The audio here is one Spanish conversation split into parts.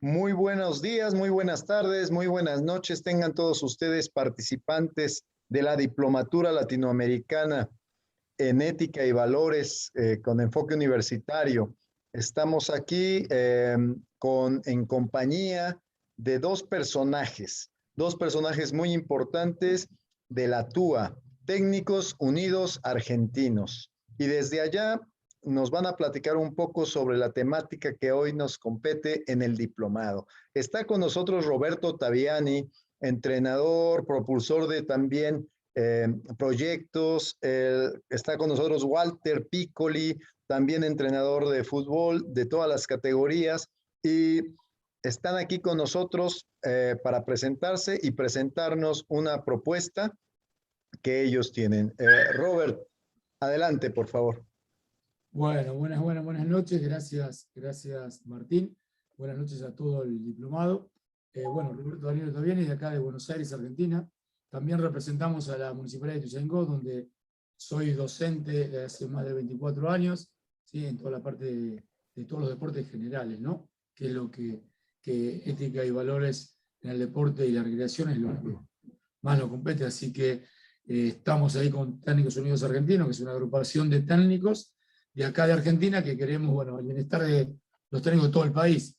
Muy buenos días, muy buenas tardes, muy buenas noches. Tengan todos ustedes participantes de la Diplomatura Latinoamericana en Ética y Valores con enfoque universitario. Estamos aquí en compañía de dos personajes muy importantes de la TUA, Técnicos Unidos Argentinos. Y desde allá nos van a platicar un poco sobre la temática que hoy nos compete en el diplomado. Está con nosotros Roberto Taviani, entrenador, propulsor de también proyectos. Está con nosotros Walter Piccoli, también entrenador de fútbol de todas las categorías. Y están aquí con nosotros para presentarse y presentarnos una propuesta que ellos tienen. Robert, adelante, por favor. Bueno, buenas noches. Gracias Martín. Buenas noches a todo el diplomado. Roberto Daniel Taviani, de acá de Buenos Aires, Argentina. También representamos a la Municipalidad de Ituzaingó, donde soy docente de hace más de 24 años, ¿sí? En toda la parte de todos los deportes generales, ¿no? Que es lo que ética y valores en el deporte y la recreación es lo que más nos compete. Así que estamos ahí con Técnicos Unidos Argentinos, que es una agrupación de técnicos de acá de Argentina que queremos, bueno, el bienestar de los técnicos de todo el país.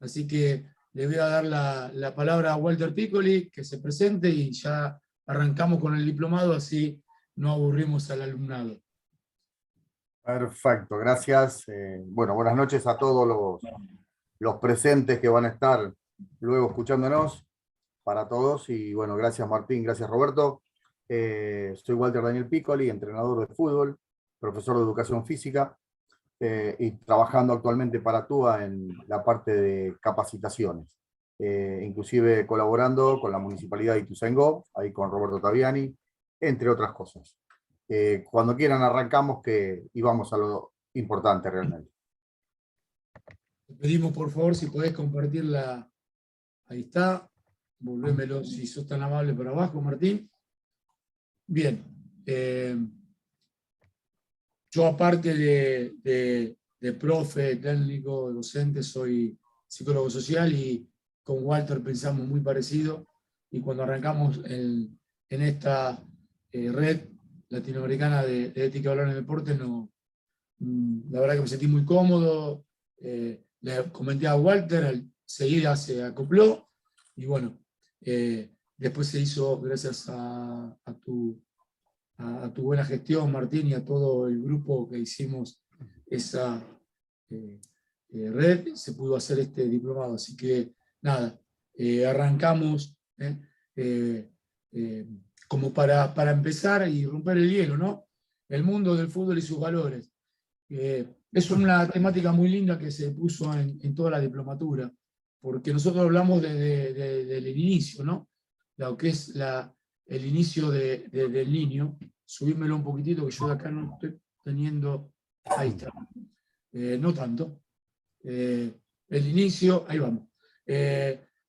Así que le voy a dar la palabra a Walter Piccoli, que se presente y ya arrancamos con el diplomado, así no aburrimos al alumnado. Perfecto, gracias. Buenas noches a todos los presentes que van a estar luego escuchándonos, para todos. Y bueno, gracias Martín, gracias Roberto. Soy Walter Daniel Piccoli, entrenador de fútbol, profesor de educación física y trabajando actualmente para TUA en la parte de capacitaciones. Inclusive colaborando con la Municipalidad de Ituzaingó, ahí con Roberto Taviani, entre otras cosas. Cuando quieran arrancamos y vamos a lo importante realmente. Te pedimos por favor si podés compartirla. Ahí está. Volvémelo si sos tan amable para abajo, Martín. Bien. Yo aparte de profe, técnico, docente, soy psicólogo social y con Walter pensamos muy parecido. Y cuando arrancamos en esta red latinoamericana de ética y valor en el deporte, la verdad que me sentí muy cómodo. Le comenté a Walter, enseguida se acopló y bueno, después se hizo gracias a tu buena gestión, Martín, y a todo el grupo que hicimos esa red, se pudo hacer este diplomado. Así que nada, arrancamos como para empezar y romper el hielo, ¿no? El mundo del fútbol y sus valores. Es una temática muy linda que se puso en toda la diplomatura, porque nosotros hablamos del inicio, ¿no? Lo que es el inicio del niño. Subímelo un poquitito, que yo de acá no estoy teniendo. Ahí está. No tanto. El inicio, ahí vamos.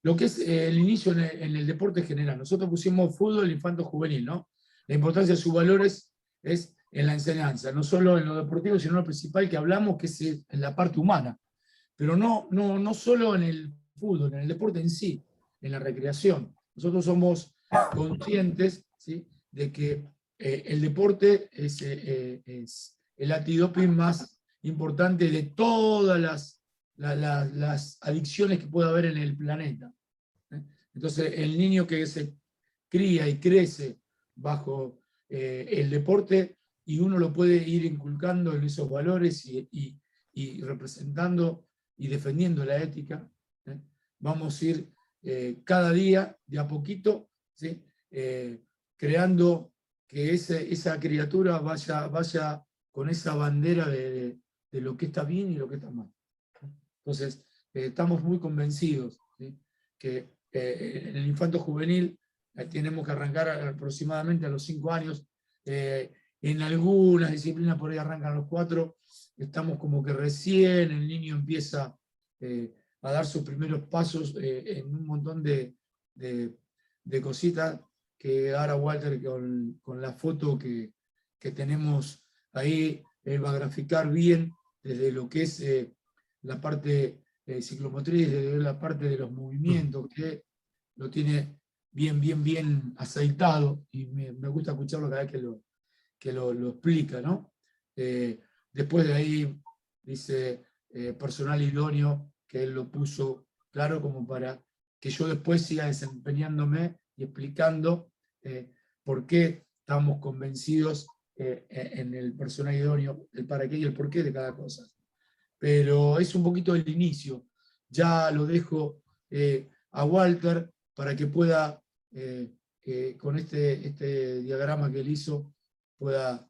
Lo que es el inicio en el deporte general. Nosotros pusimos fútbol infanto juvenil, ¿no? La importancia de sus valores es en la enseñanza, no solo en lo deportivo, sino en lo principal que hablamos, que es en la parte humana. Pero no solo en el fútbol, en el deporte en sí, en la recreación. Nosotros somos conscientes, ¿sí?, de que el deporte es el antidoping más importante de todas las adicciones que puede haber en el planeta. Entonces, el niño que se cría y crece bajo el deporte, y uno lo puede ir inculcando en esos valores y representando y defendiendo la ética, vamos a ir cada día, de a poquito, ¿sí?, creando que esa criatura vaya con esa bandera de lo que está bien y lo que está mal. Entonces, estamos muy convencidos, ¿sí?, que en el infanto juvenil tenemos que arrancar aproximadamente a los 5 años. En algunas disciplinas por ahí arrancan a los 4. Estamos como que recién el niño empieza a dar sus primeros pasos en un montón de cositas que ahora Walter con la foto que tenemos ahí, él va a graficar bien desde lo que es la parte ciclomotriz, de la parte de los movimientos, que lo tiene bien aceitado, y me gusta escucharlo cada vez que lo explica, ¿no? Después de ahí dice personal idóneo, que él lo puso claro como para que yo después siga desempeñándome y explicando por qué estamos convencidos en el personal idóneo, el para qué y el por qué de cada cosa. Pero es un poquito el inicio. Ya lo dejo a Walter para que pueda, con este diagrama que él hizo, pueda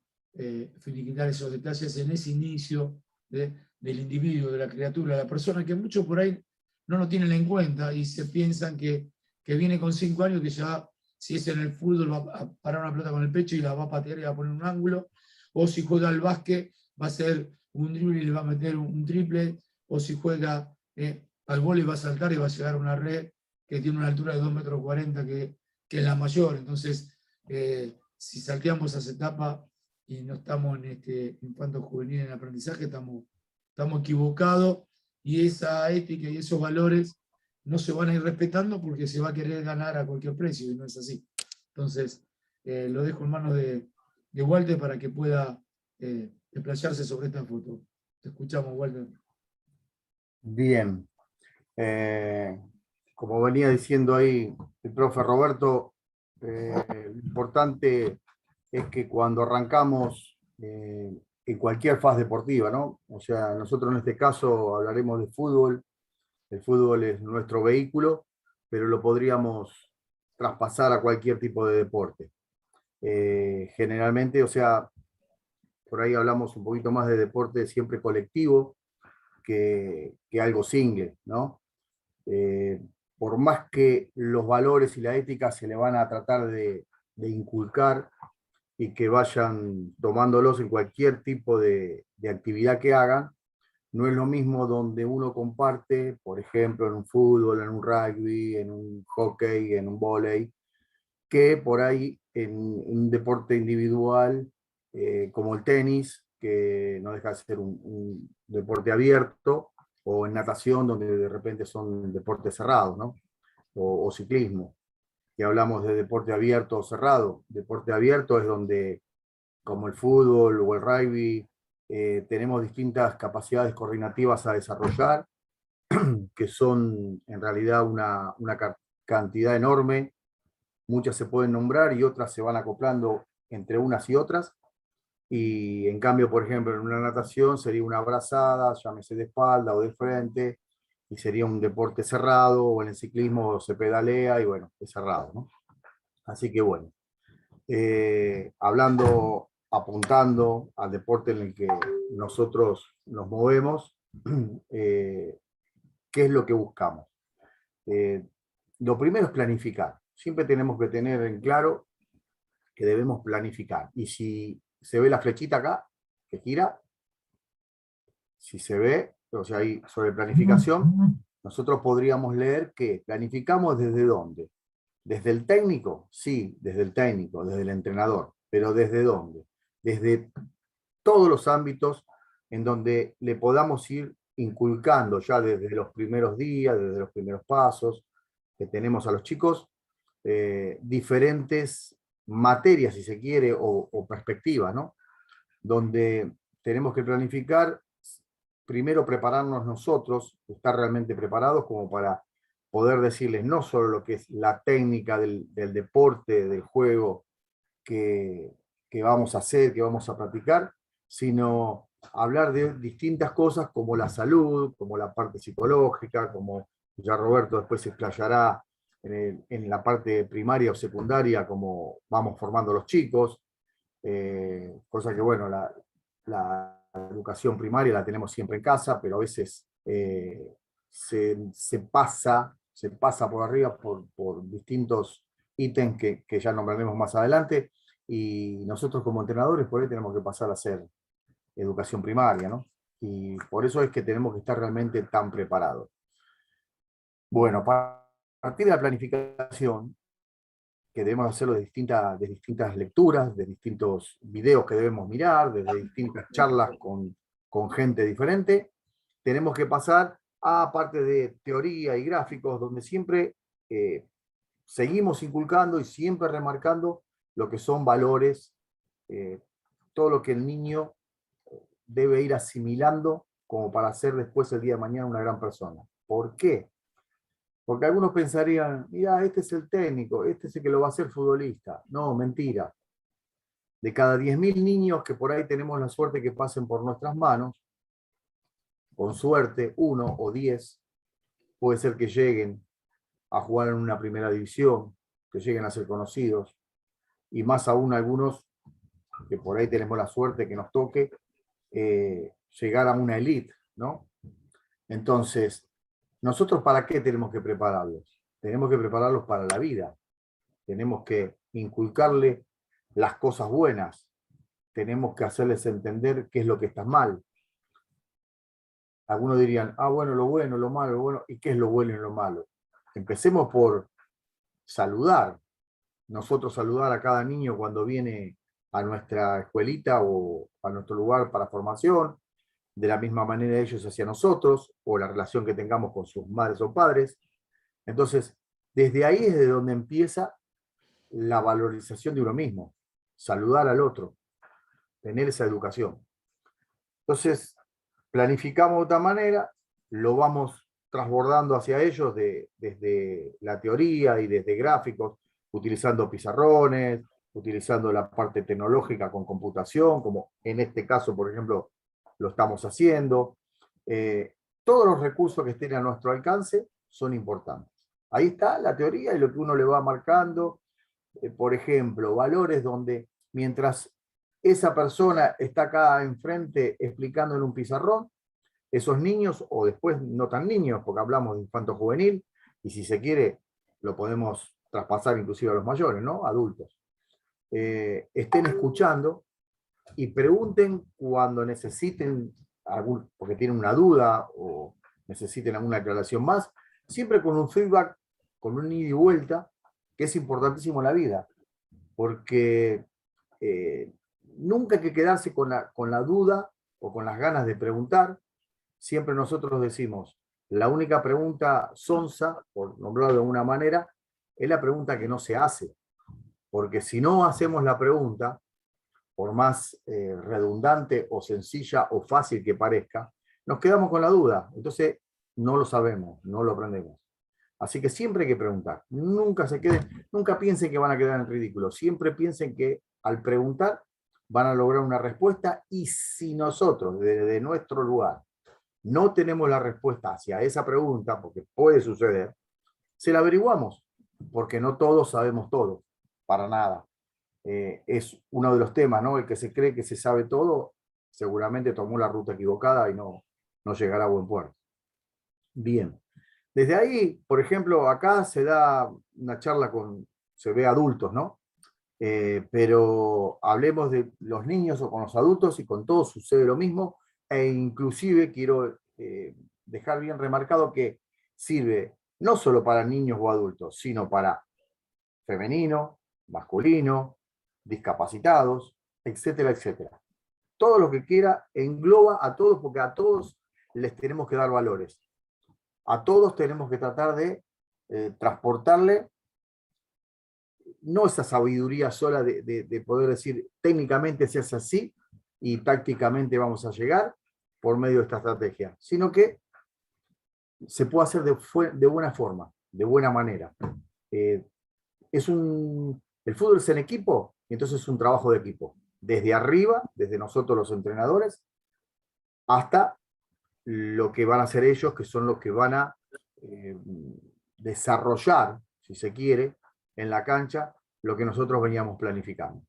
finiquitar esos detalles en ese inicio del individuo, de la criatura, de la persona, que muchos por ahí no lo tienen en cuenta y se piensan que viene con 5 años, que ya, si es en el fútbol, va a parar una pelota con el pecho y la va a patear y va a poner un ángulo, o si juega al básquet, va a ser un drible y le va a meter un triple, o si juega al vóley va a saltar y va a llegar a una red que tiene una altura de 2,40 m, que es la mayor. Entonces, si salteamos esa etapa y no estamos en este infanto juvenil en aprendizaje, estamos equivocados, y esa ética y esos valores no se van a ir respetando porque se va a querer ganar a cualquier precio, y no es así. Entonces, lo dejo en manos de Walter para que pueda desplayarse sobre esta foto. Te escuchamos, Walter. Bien. Como venía diciendo ahí el profe Roberto, lo importante es que cuando arrancamos en cualquier fase deportiva, ¿no? O sea, nosotros en este caso hablaremos de fútbol. El fútbol es nuestro vehículo, pero lo podríamos traspasar a cualquier tipo de deporte. Generalmente, o sea, por ahí hablamos un poquito más de deporte siempre colectivo que algo single, ¿no? Por más que los valores y la ética se le van a tratar de inculcar y que vayan tomándolos en cualquier tipo de actividad que hagan, no es lo mismo donde uno comparte, por ejemplo, en un fútbol, en un rugby, en un hockey, en un vóley, que por ahí en un deporte individual como el tenis, que no deja de ser un deporte abierto, o en natación, donde de repente son deportes cerrados, ¿no? O ciclismo, que hablamos de deporte abierto o cerrado. Deporte abierto es donde, como el fútbol o el rugby, tenemos distintas capacidades coordinativas a desarrollar, que son en realidad una cantidad enorme. Muchas se pueden nombrar y otras se van acoplando entre unas y otras. Y en cambio, por ejemplo, en una natación sería una brazada, llámese de espalda o de frente, y sería un deporte cerrado, o en el ciclismo se pedalea y bueno, es cerrado, ¿no? Así que bueno, apuntando al deporte en el que nosotros nos movemos, ¿qué es lo que buscamos? Lo primero es planificar. Siempre tenemos que tener en claro que debemos planificar. Y si se ve la flechita acá, que gira, si se ve, o sea, ahí sobre planificación, nosotros podríamos leer que planificamos desde dónde. ¿Desde el técnico? Sí, desde el técnico, desde el entrenador. ¿Pero desde dónde? Desde todos los ámbitos en donde le podamos ir inculcando ya desde los primeros días, desde los primeros pasos que tenemos a los chicos, diferentes materias, si se quiere, o perspectivas, ¿no? Donde tenemos que planificar, primero prepararnos nosotros, estar realmente preparados como para poder decirles no solo lo que es la técnica del deporte, del juego que vamos a hacer, que vamos a practicar, sino hablar de distintas cosas como la salud, como la parte psicológica, como ya Roberto después se explayará en la parte primaria o secundaria, como vamos formando los chicos, cosa que bueno, la educación primaria la tenemos siempre en casa, pero a veces se pasa por arriba por distintos ítems que ya nombraremos más adelante, y nosotros como entrenadores por ahí tenemos que pasar a hacer educación primaria, ¿no? Y por eso es que tenemos que estar realmente tan preparados. Bueno, a partir de la planificación, que debemos hacerlo de distintas lecturas, de distintos videos que debemos mirar, desde distintas charlas con gente diferente, tenemos que pasar a parte de teoría y gráficos, donde siempre seguimos inculcando y siempre remarcando lo que son valores, todo lo que el niño debe ir asimilando como para ser después el día de mañana una gran persona. ¿Por qué? Porque algunos pensarían, mira, este es el técnico, este es el que lo va a hacer futbolista. No, mentira. De cada 10.000 niños que por ahí tenemos la suerte que pasen por nuestras manos, con suerte, 1 o 10, puede ser que lleguen a jugar en una primera división, que lleguen a ser conocidos, y más aún algunos que por ahí tenemos la suerte que nos toque llegar a una elite, ¿no? Entonces, ¿nosotros para qué tenemos que prepararlos? Tenemos que prepararlos para la vida. Tenemos que inculcarle las cosas buenas. Tenemos que hacerles entender qué es lo que está mal. Algunos dirían, bueno, lo bueno, lo malo, lo bueno. ¿Y qué es lo bueno y lo malo? Empecemos por saludar. Nosotros saludar a cada niño cuando viene a nuestra escuelita o a nuestro lugar para formación, de la misma manera ellos hacia nosotros, o la relación que tengamos con sus madres o padres. Entonces, desde ahí es de donde empieza la valorización de uno mismo, saludar al otro, tener esa educación. Entonces, planificamos de otra manera, lo vamos transbordando hacia ellos desde la teoría y desde gráficos, utilizando pizarrones, utilizando la parte tecnológica con computación, como en este caso, por ejemplo, lo estamos haciendo. Todos los recursos que estén a nuestro alcance son importantes. Ahí está la teoría y lo que uno le va marcando. Por ejemplo, valores donde mientras esa persona está acá enfrente explicando en un pizarrón, esos niños, o después no tan niños, porque hablamos de infanto juvenil, y si se quiere, lo podemos traspasar inclusive a los mayores, ¿no? Adultos. Estén escuchando y pregunten cuando necesiten, porque tienen una duda o necesiten alguna aclaración más, siempre con un feedback, con un ida y vuelta, que es importantísimo en la vida, porque nunca hay que quedarse con la duda o con las ganas de preguntar. Siempre nosotros decimos, la única pregunta sonsa, por nombrarlo de alguna manera, es la pregunta que no se hace, porque si no hacemos la pregunta, por más redundante o sencilla o fácil que parezca, nos quedamos con la duda. Entonces, no lo sabemos, no lo aprendemos. Así que siempre hay que preguntar. Nunca nunca piensen que van a quedar en ridículo. Siempre piensen que al preguntar van a lograr una respuesta, y si nosotros, desde nuestro lugar, no tenemos la respuesta hacia esa pregunta, porque puede suceder, se la averiguamos, porque no todos sabemos todo, para nada. Es uno de los temas, ¿no? El que se cree que se sabe todo, seguramente tomó la ruta equivocada y no llegará a buen puerto. Bien. Desde ahí, por ejemplo, acá se da una charla se ve adultos, ¿no? Pero hablemos de los niños o con los adultos, y con todos sucede lo mismo, e inclusive quiero dejar bien remarcado que sirve no solo para niños o adultos, sino para femenino, masculino, discapacitados, etcétera, etcétera. Todo lo que quiera engloba a todos, porque a todos les tenemos que dar valores. A todos tenemos que tratar de transportarle no esa sabiduría sola de poder decir técnicamente se hace así y tácticamente vamos a llegar por medio de esta estrategia, sino que se puede hacer de buena forma, de buena manera. El fútbol es en equipo, y entonces es un trabajo de equipo. Desde arriba, desde nosotros los entrenadores, hasta lo que van a hacer ellos, que son los que van a desarrollar, si se quiere, en la cancha, lo que nosotros veníamos planificando.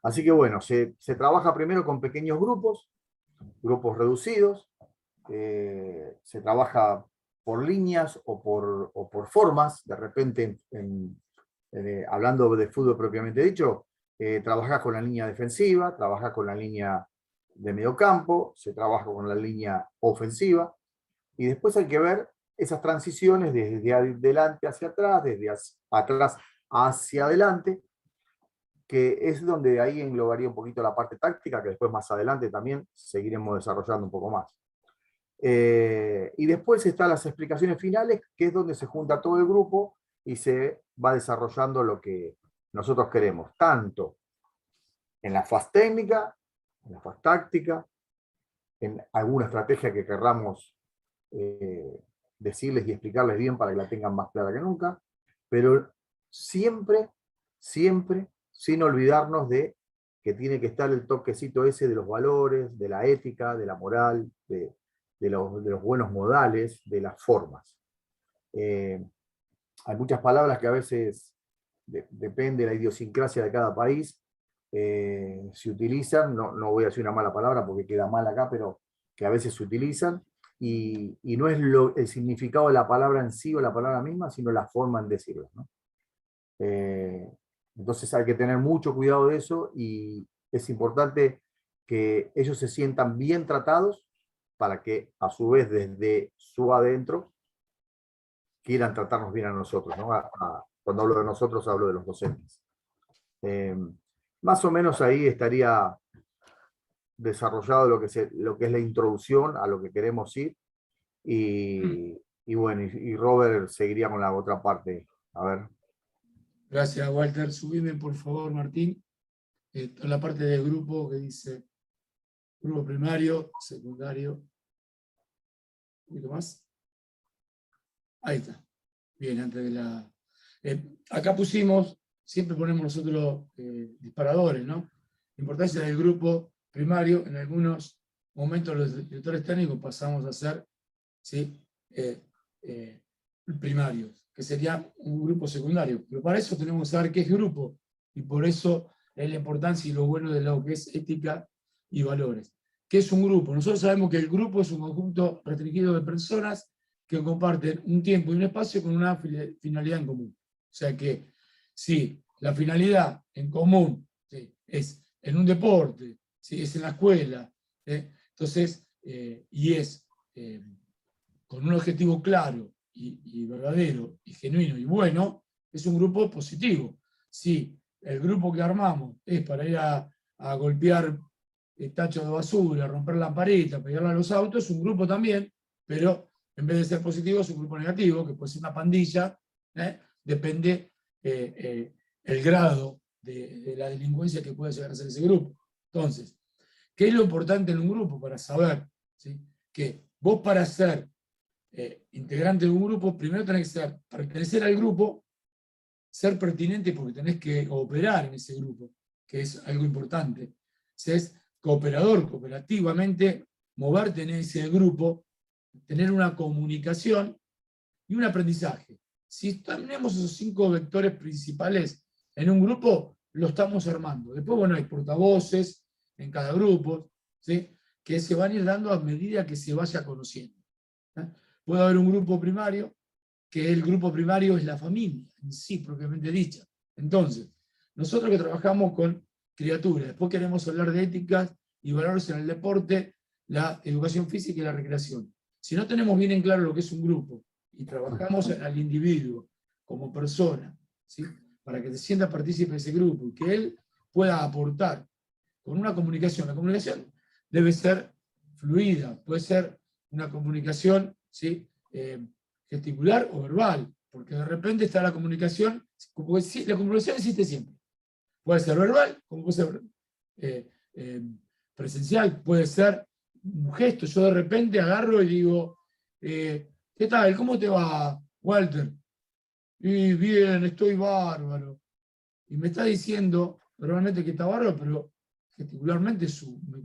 Así que bueno, se trabaja primero con pequeños grupos reducidos, se trabaja por líneas o por formas. De repente, hablando de fútbol propiamente dicho, trabajás con la línea defensiva, trabajás con la línea de mediocampo, se trabaja con la línea ofensiva, y después hay que ver esas transiciones desde adelante hacia atrás, desde atrás hacia adelante, que es donde ahí englobaría un poquito la parte táctica, que después más adelante también seguiremos desarrollando un poco más. Y después están las explicaciones finales, que es donde se junta todo el grupo y se va desarrollando lo que nosotros queremos, tanto en la fase técnica, en la fase táctica, en alguna estrategia que querramos decirles y explicarles bien para que la tengan más clara que nunca, pero siempre, siempre, sin olvidarnos de que tiene que estar el toquecito ese de los valores, de la ética, de la moral, de los buenos modales, de las formas. Hay muchas palabras que a veces, depende de la idiosincrasia de cada país, se utilizan, no voy a decir una mala palabra porque queda mal acá, pero que a veces se utilizan, y no es el significado de la palabra en sí o la palabra misma, sino la forma en decirlo, ¿no? Entonces hay que tener mucho cuidado de eso, y es importante que ellos se sientan bien tratados para que a su vez desde su adentro quieran tratarnos bien a nosotros, ¿no? Cuando hablo de nosotros hablo de los docentes. Más o menos ahí estaría desarrollado lo que es la introducción a lo que queremos ir, y bueno, y Robert seguiría con la otra parte. A ver. Gracias, Walter. Subime, por favor, Martín, en la parte del grupo que dice grupo primario, secundario. Un poquito más. Ahí está. Bien, antes de la... acá pusimos, siempre ponemos nosotros disparadores, ¿no? La importancia del grupo primario. En algunos momentos los directores técnicos pasamos a ser, ¿sí? Primarios, que sería un grupo secundario. Pero para eso tenemos que saber qué es grupo, y por eso es la importancia y lo bueno de lo que es ética y valores. ¿Qué es un grupo? Nosotros sabemos que el grupo es un conjunto restringido de personas que comparten un tiempo y un espacio con una finalidad en común. O sea que si la finalidad en común, ¿sí?, es en un deporte, ¿sí?, es en la escuela, entonces, y es con un objetivo claro y verdadero y genuino y bueno, es un grupo positivo. Si el grupo que armamos es para ir a golpear tachos de basura, romper lamparita, pegarle a los autos, es un grupo también, pero en vez de ser positivo es un grupo negativo, que puede ser una pandilla, depende el grado de la delincuencia que puede llegar a ser ese grupo. Entonces, ¿qué es lo importante en un grupo? Para saber, ¿sí?, que vos, para ser integrante de un grupo, primero tenés que pertenecer al grupo, ser pertinente porque tenés que cooperar en ese grupo, que es algo importante. Es cooperador, cooperativamente, moverte en ese grupo, tener una comunicación y un aprendizaje. Si tenemos esos 5 vectores principales en un grupo, lo estamos armando. Después, bueno, hay portavoces en cada grupo, ¿sí?, que se van a ir dando a medida que se vaya conociendo. Puede haber un grupo primario, que el grupo primario es la familia en sí, propiamente dicha. Entonces, nosotros que trabajamos con criaturas, después queremos hablar de éticas y valores en el deporte, la educación física y la recreación. Si no tenemos bien en claro lo que es un grupo y trabajamos al individuo como persona, ¿sí?, para que se sienta partícipe de ese grupo y que él pueda aportar con una comunicación. La comunicación debe ser fluida, puede ser una comunicación, ¿sí?, gesticular o verbal, porque de repente está la comunicación, como la comunicación existe siempre. Puede ser verbal, como puede ser presencial, puede ser un gesto. Yo de repente agarro y digo, ¿qué tal? ¿Cómo te va, Walter? Y bien, estoy bárbaro. Y me está diciendo verbalmente que está bárbaro, pero gesticularmente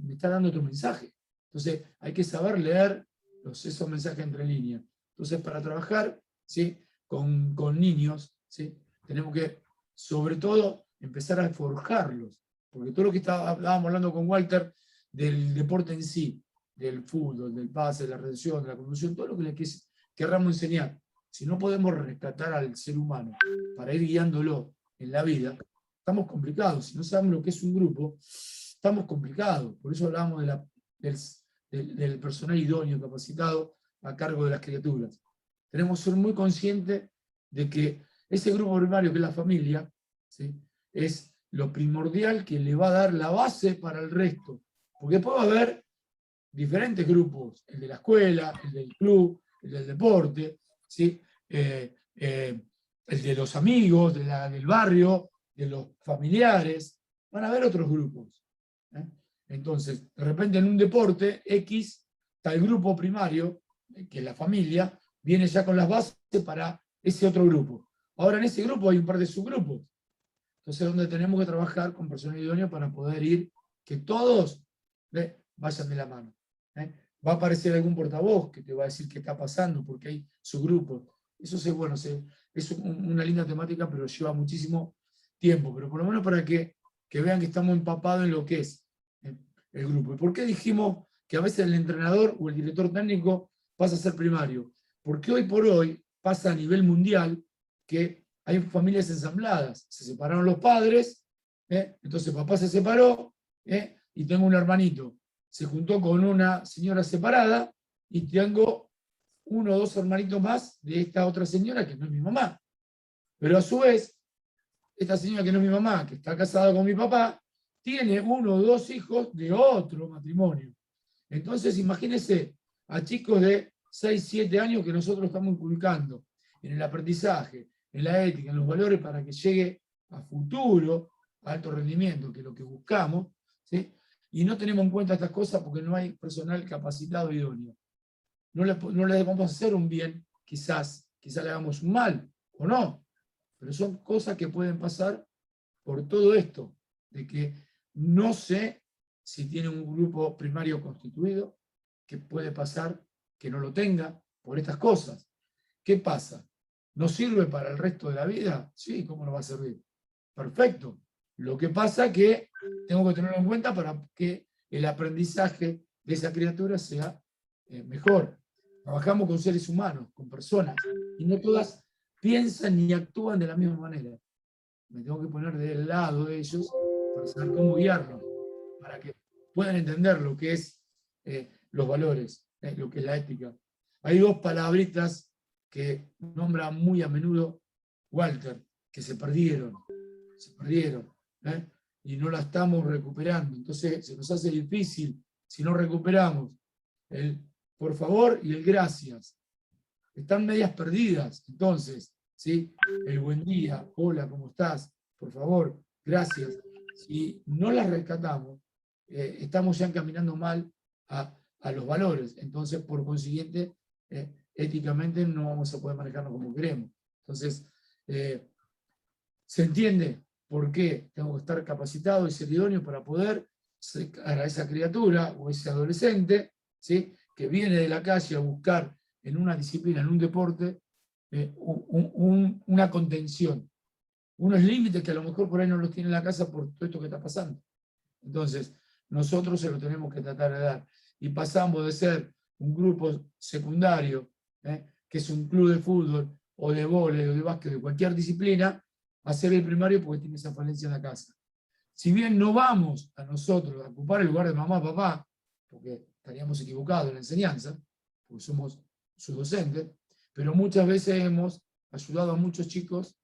me está dando otro mensaje. Entonces hay que saber leer esos mensajes entre líneas. Entonces, para trabajar, ¿sí?, con niños, ¿sí?, tenemos que, sobre todo, empezar a forjarlos. Porque todo lo que estábamos hablando con Walter del deporte en sí, del fútbol, del pase, de la recepción, de la conducción, todo lo que le querramos enseñar, si no podemos rescatar al ser humano para ir guiándolo en la vida, estamos complicados. Si no sabemos lo que es un grupo, estamos complicados. Por eso hablábamos del personal idóneo, capacitado, a cargo de las criaturas. Tenemos que ser muy conscientes de que ese grupo primario, que es la familia, ¿sí?, es lo primordial que le va a dar la base para el resto. Porque puede haber diferentes grupos, el de la escuela, el del club, el del deporte, ¿sí? El de los amigos, del barrio, de los familiares, van a haber otros grupos. ¿Eh? Entonces, de repente en un deporte X, está el grupo primario, que es la familia, viene ya con las bases para ese otro grupo. Ahora en ese grupo hay un par de subgrupos. Entonces es donde tenemos que trabajar con personal idóneo para poder ir, que todos vayan de la mano. Va a aparecer algún portavoz que te va a decir qué está pasando, porque hay subgrupos. Eso es una linda temática, pero lleva muchísimo tiempo. Pero por lo menos para que vean que estamos empapados en lo que es el grupo. ¿Y por qué dijimos que a veces el entrenador o el director técnico pasa a ser primario? Porque hoy por hoy pasa a nivel mundial que hay familias ensambladas. Se separaron los padres, entonces papá se separó y tengo un hermanito. Se juntó con una señora separada y tengo uno o dos hermanitos más de esta otra señora que no es mi mamá. Pero a su vez, esta señora que no es mi mamá, que está casada con mi papá, tiene uno o dos hijos de otro matrimonio. Entonces, imagínense a chicos de 6, 7 años que nosotros estamos inculcando en el aprendizaje, en la ética, en los valores, para que llegue a futuro a alto rendimiento, que es lo que buscamos, ¿sí? Y no tenemos en cuenta estas cosas porque no hay personal capacitado idóneo. No le vamos a hacer un bien, quizás le hagamos un mal, o no, pero son cosas que pueden pasar por todo esto, de que no sé si tiene un grupo primario constituido, que puede pasar que no lo tenga por estas cosas. ¿Qué pasa? ¿No sirve para el resto de la vida? Sí, ¿cómo no va a servir? Perfecto. Lo que pasa es que tengo que tenerlo en cuenta para que el aprendizaje de esa criatura sea mejor. Trabajamos con seres humanos, con personas, y no todas piensan ni actúan de la misma manera. Me tengo que poner del lado de ellos para saber cómo guiarlos, para que puedan entender lo que es los valores, lo que es la ética. Hay dos palabritas que nombra muy a menudo Walter, que se perdieron, y no la estamos recuperando. Entonces se nos hace difícil si no recuperamos el por favor y el gracias. Están medias perdidas. Entonces, ¿sí? El buen día, hola, ¿cómo estás? Por favor, gracias. Si no las rescatamos, estamos ya encaminando mal a los valores. Entonces, por consiguiente, éticamente no vamos a poder manejarnos como queremos. Entonces, ¿se entiende por qué tengo que estar capacitado y ser idóneo para poder sacar a esa criatura o ese adolescente, ¿sí? Que viene de la calle a buscar en una disciplina, en un deporte, una contención, unos límites que a lo mejor por ahí no los tiene en la casa por todo esto que está pasando? Entonces, nosotros se lo tenemos que tratar de dar. Y pasamos de ser un grupo secundario, que es un club de fútbol, o de vóley, o de básquet, de cualquier disciplina, a ser el primario porque tiene esa falencia en la casa. Si bien no vamos a nosotros a ocupar el lugar de mamá, papá, porque estaríamos equivocados en la enseñanza, porque somos sus docentes, pero muchas veces hemos ayudado a muchos chicos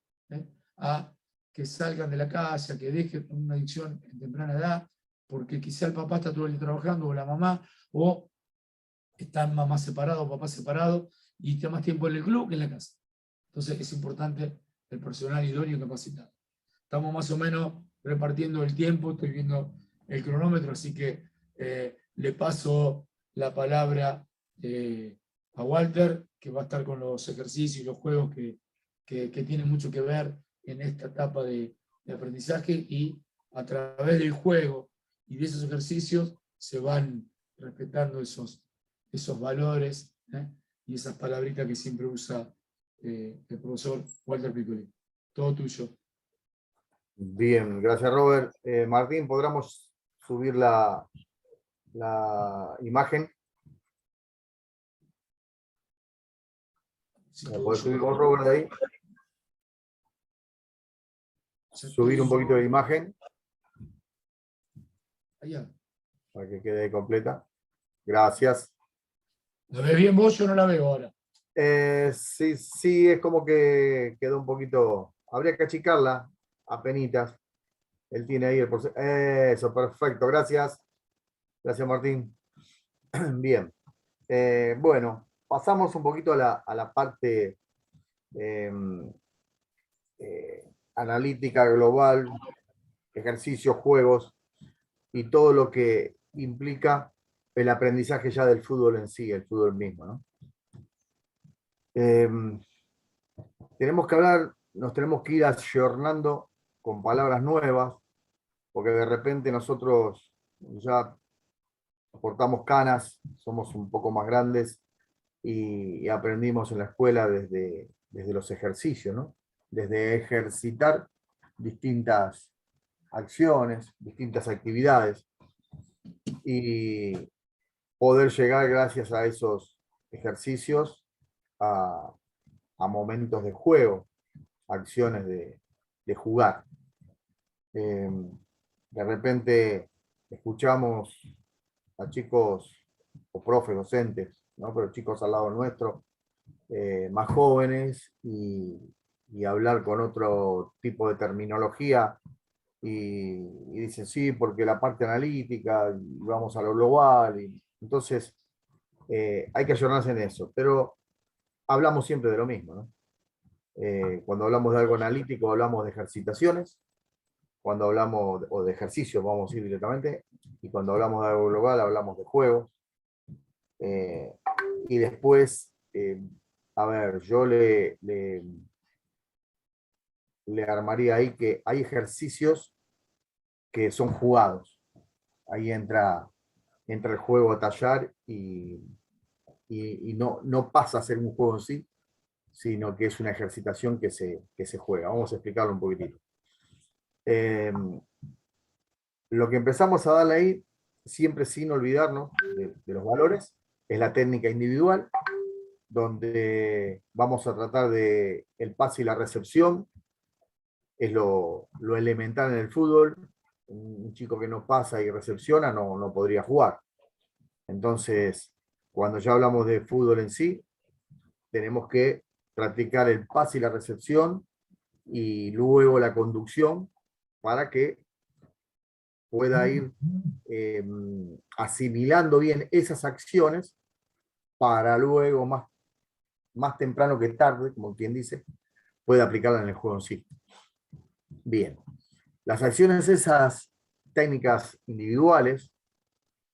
a que salgan de la casa, que dejen una adicción en temprana edad, porque quizá el papá está todo el día trabajando, o la mamá, o están mamá separado o papá separado, y está más tiempo en el club que en la casa. Entonces es importante el personal idóneo y capacitado. Estamos más o menos repartiendo el tiempo, estoy viendo el cronómetro, así que le paso la palabra a Walter, que va a estar con los ejercicios y los juegos que tienen mucho que ver en esta etapa de aprendizaje, y a través del juego y de esos ejercicios se van respetando esos valores y esas palabritas que siempre usa el profesor Walter Piccoli. Todo tuyo. Bien, gracias Robert. Martín, ¿podríamos subir la imagen? Si ¿Podés subir vos, Robert, de ahí? Subir un poquito de imagen. Allá. Para que quede completa. Gracias. ¿La ves bien vos? Yo no la veo ahora. Sí, es como que quedó un poquito. Habría que achicarla apenitas. Él tiene ahí el porcentaje. Eso, perfecto, gracias. Gracias, Martín. Bien. Bueno, pasamos un poquito a la parte analítica global, ejercicios, juegos y todo lo que implica el aprendizaje ya del fútbol en sí, el fútbol mismo, ¿no? Tenemos que hablar, nos tenemos que ir ayornando con palabras nuevas, porque de repente nosotros ya portamos canas, somos un poco más grandes y aprendimos en la escuela desde los ejercicios, ¿no? Desde ejercitar distintas acciones, distintas actividades y poder llegar gracias a esos ejercicios a momentos de juego, acciones de jugar. De repente escuchamos a chicos o profes, docentes, ¿no? Pero chicos al lado nuestro, más jóvenes y hablar con otro tipo de terminología y dicen sí, porque la parte analítica, y vamos a lo global, y entonces hay que ayornarse en eso, pero hablamos siempre de lo mismo, ¿no? Cuando hablamos de algo analítico hablamos de ejercitaciones, cuando hablamos o de ejercicio vamos a ir directamente, y cuando hablamos de algo global hablamos de juegos, y después, a ver, yo le armaría ahí que hay ejercicios que son jugados. Ahí entra el juego a tallar y no pasa a ser un juego en sí, sino que es una ejercitación que se juega. Vamos a explicarlo un poquitito. Lo que empezamos a darle ahí, siempre sin olvidarnos de los valores, es la técnica individual, donde vamos a tratar de el pase y la recepción, es lo elemental en el fútbol. Un chico que no pasa y recepciona no podría jugar. Entonces, cuando ya hablamos de fútbol en sí, tenemos que practicar el pase y la recepción y luego la conducción para que pueda ir asimilando bien esas acciones para luego, más temprano que tarde, como quien dice, pueda aplicarla en el juego en sí. Bien, las acciones, esas técnicas individuales,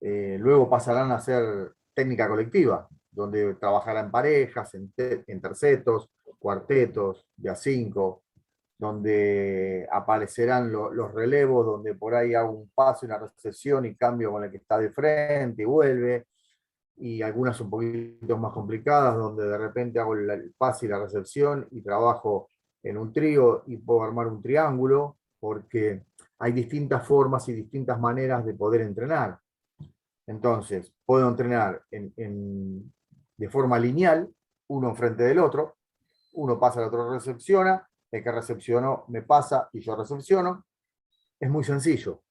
luego pasarán a ser técnica colectiva, donde trabajará en parejas, en tercetos, cuartetos, de a 5, donde aparecerán los relevos, donde por ahí hago un paso, una recepción y cambio con el que está de frente y vuelve, y algunas un poquito más complicadas, donde de repente hago el pase y la recepción y trabajo en un trío y puedo armar un triángulo, porque hay distintas formas y distintas maneras de poder entrenar. Entonces, puedo entrenar de forma lineal, uno enfrente del otro, uno pasa, el otro recepciona, el que recepcionó me pasa y yo recepciono. Es muy sencillo.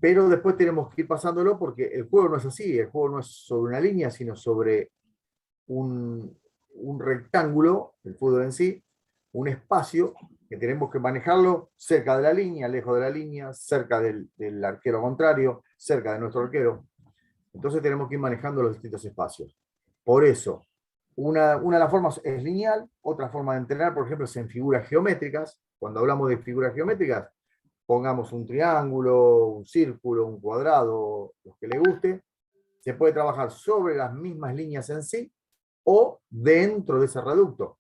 Pero después tenemos que ir pasándolo porque el juego no es así, el juego no es sobre una línea, sino sobre un rectángulo, el fútbol en sí, un espacio que tenemos que manejarlo cerca de la línea, lejos de la línea, cerca del arquero contrario, cerca de nuestro arquero. Entonces tenemos que ir manejando los distintos espacios. Por eso, una de las formas es lineal, otra forma de entrenar, por ejemplo, es en figuras geométricas. Cuando hablamos de figuras geométricas, pongamos un triángulo, un círculo, un cuadrado, lo que le guste. Se puede trabajar sobre las mismas líneas en sí o dentro de ese reducto.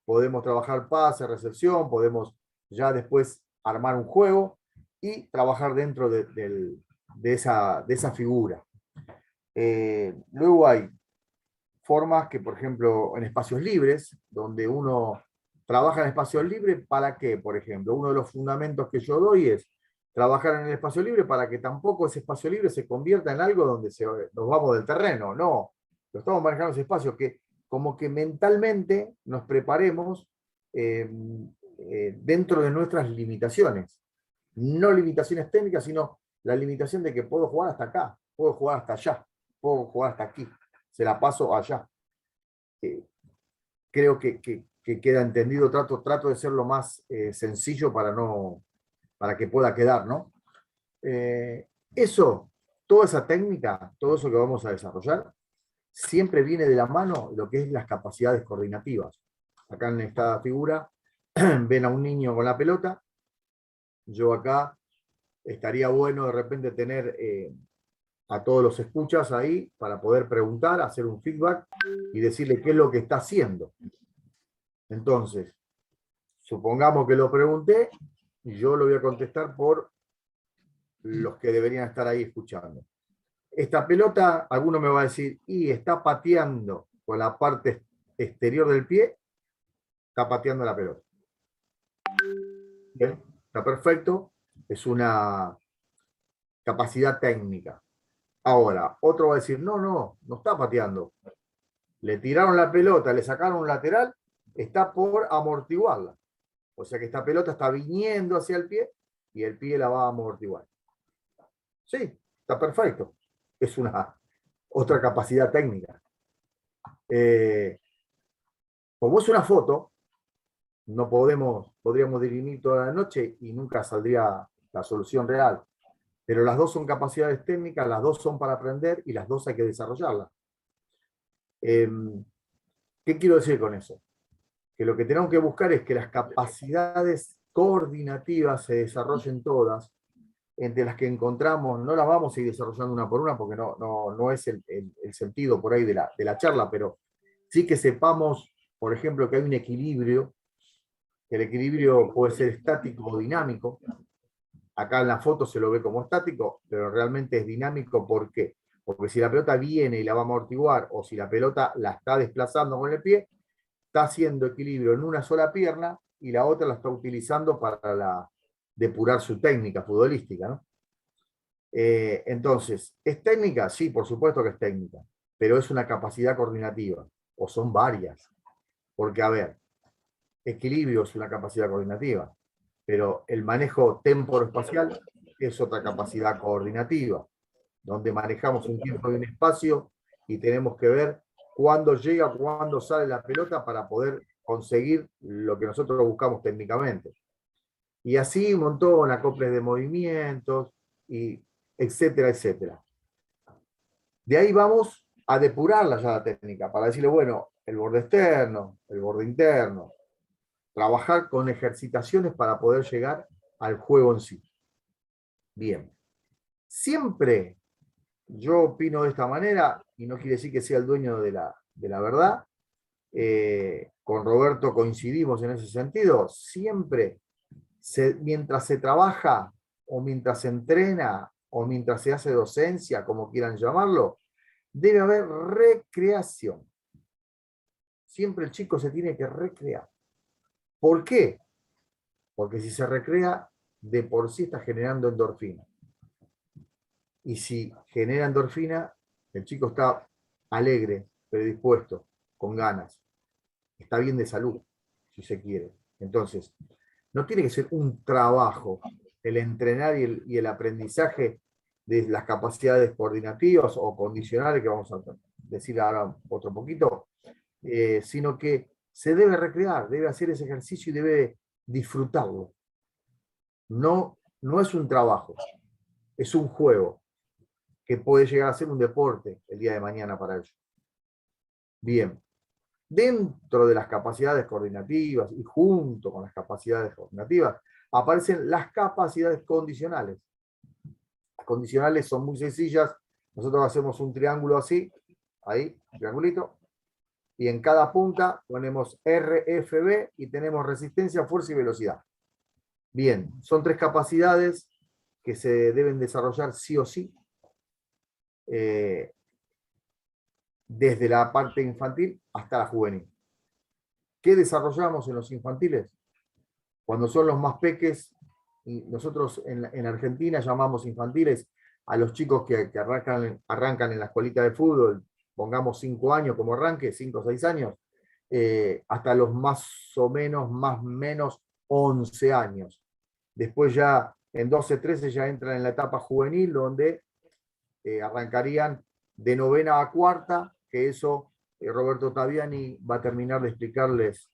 Podemos trabajar pase, recepción, podemos ya después armar un juego y trabajar dentro de esa figura. Luego hay formas que, por ejemplo, en espacios libres, donde uno trabaja en espacios libres, ¿para qué? Por ejemplo, uno de los fundamentos que yo doy es trabajar en el espacio libre para que tampoco ese espacio libre se convierta en algo donde nos vamos del terreno, no. Lo estamos manejando ese espacio que como que mentalmente nos preparemos dentro de nuestras limitaciones. No limitaciones técnicas, sino la limitación de que puedo jugar hasta acá, puedo jugar hasta allá, puedo jugar hasta aquí, se la paso allá. Creo que queda entendido, trato de ser lo más sencillo para que pueda quedar, ¿no? Eso, toda esa técnica, todo eso que vamos a desarrollar, siempre viene de la mano lo que es las capacidades coordinativas. Acá en esta figura ven a un niño con la pelota. Yo acá estaría bueno de repente tener a todos los escuchas ahí para poder preguntar, hacer un feedback y decirle qué es lo que está haciendo. Entonces, supongamos que lo pregunté y yo lo voy a contestar por los que deberían estar ahí escuchando. Esta pelota, alguno me va a decir, y está pateando con la parte exterior del pie, está pateando la pelota. Bien, está perfecto, es una capacidad técnica. Ahora, otro va a decir, no está pateando. Le tiraron la pelota, le sacaron un lateral, está por amortiguarla. O sea que esta pelota está viniendo hacia el pie y el pie la va a amortiguar. Sí, está perfecto. Es una otra capacidad técnica. Como es una foto, no podríamos dirimir toda la noche y nunca saldría la solución real. Pero las dos son capacidades técnicas, las dos son para aprender y las dos hay que desarrollarlas. ¿Qué quiero decir con eso? Que lo que tenemos que buscar es que las capacidades coordinativas se desarrollen todas, entre las que encontramos, no las vamos a ir desarrollando una por una, porque no es el sentido por ahí de la charla, pero sí que sepamos, por ejemplo, que hay un equilibrio, que el equilibrio puede ser estático o dinámico. Acá en la foto se lo ve como estático, pero realmente es dinámico. ¿Por qué? Porque si la pelota viene y la va a amortiguar, o si la pelota la está desplazando con el pie, está haciendo equilibrio en una sola pierna y la otra la está utilizando para depurar su técnica futbolística, ¿no? Entonces, ¿es técnica? Sí, por supuesto que es técnica, pero es una capacidad coordinativa, o son varias. Porque, a ver, equilibrio es una capacidad coordinativa, pero el manejo temporoespacial es otra capacidad coordinativa, donde manejamos un tiempo y un espacio y tenemos que ver cuándo llega, cuándo sale la pelota para poder conseguir lo que nosotros buscamos técnicamente. Y así un montón, acoples de movimientos, y etcétera, etcétera. De ahí vamos a depurarla ya la técnica, para decirle, bueno, el borde externo, el borde interno, trabajar con ejercitaciones para poder llegar al juego en sí. Bien. Siempre yo opino de esta manera, y no quiere decir que sea el dueño de la verdad. Con Roberto coincidimos en ese sentido. Siempre, mientras se trabaja, o mientras se entrena, o mientras se hace docencia, como quieran llamarlo, debe haber recreación. Siempre el chico se tiene que recrear. ¿Por qué? Porque si se recrea, de por sí está generando endorfina. Y si genera endorfina, el chico está alegre, predispuesto, con ganas. Está bien de salud, si se quiere. Entonces, no tiene que ser un trabajo el entrenar y el aprendizaje de las capacidades coordinativas o condicionales, que vamos a decir ahora otro poquito, sino que se debe recrear, debe hacer ese ejercicio y debe disfrutarlo. No es un trabajo, es un juego que puede llegar a ser un deporte el día de mañana para ellos. Bien, dentro de las capacidades coordinativas y junto con las capacidades coordinativas aparecen las capacidades condicionales. Las condicionales son muy sencillas. Nosotros hacemos un triángulo así, ahí, triangulito, y en cada punta ponemos RFB y tenemos resistencia, fuerza y velocidad. Bien, son tres capacidades que se deben desarrollar sí o sí, desde la parte infantil hasta la juvenil. ¿Qué desarrollamos en los infantiles? Cuando son los más peques, y nosotros en Argentina llamamos infantiles a los chicos que arrancan en la escuelita de fútbol, pongamos 5 años como arranque, 5 o 6 años, hasta los más o menos 11 años. Después ya en 12, 13 ya entran en la etapa juvenil, donde arrancarían de novena a cuarta, que eso Roberto Taviani va a terminar de explicarles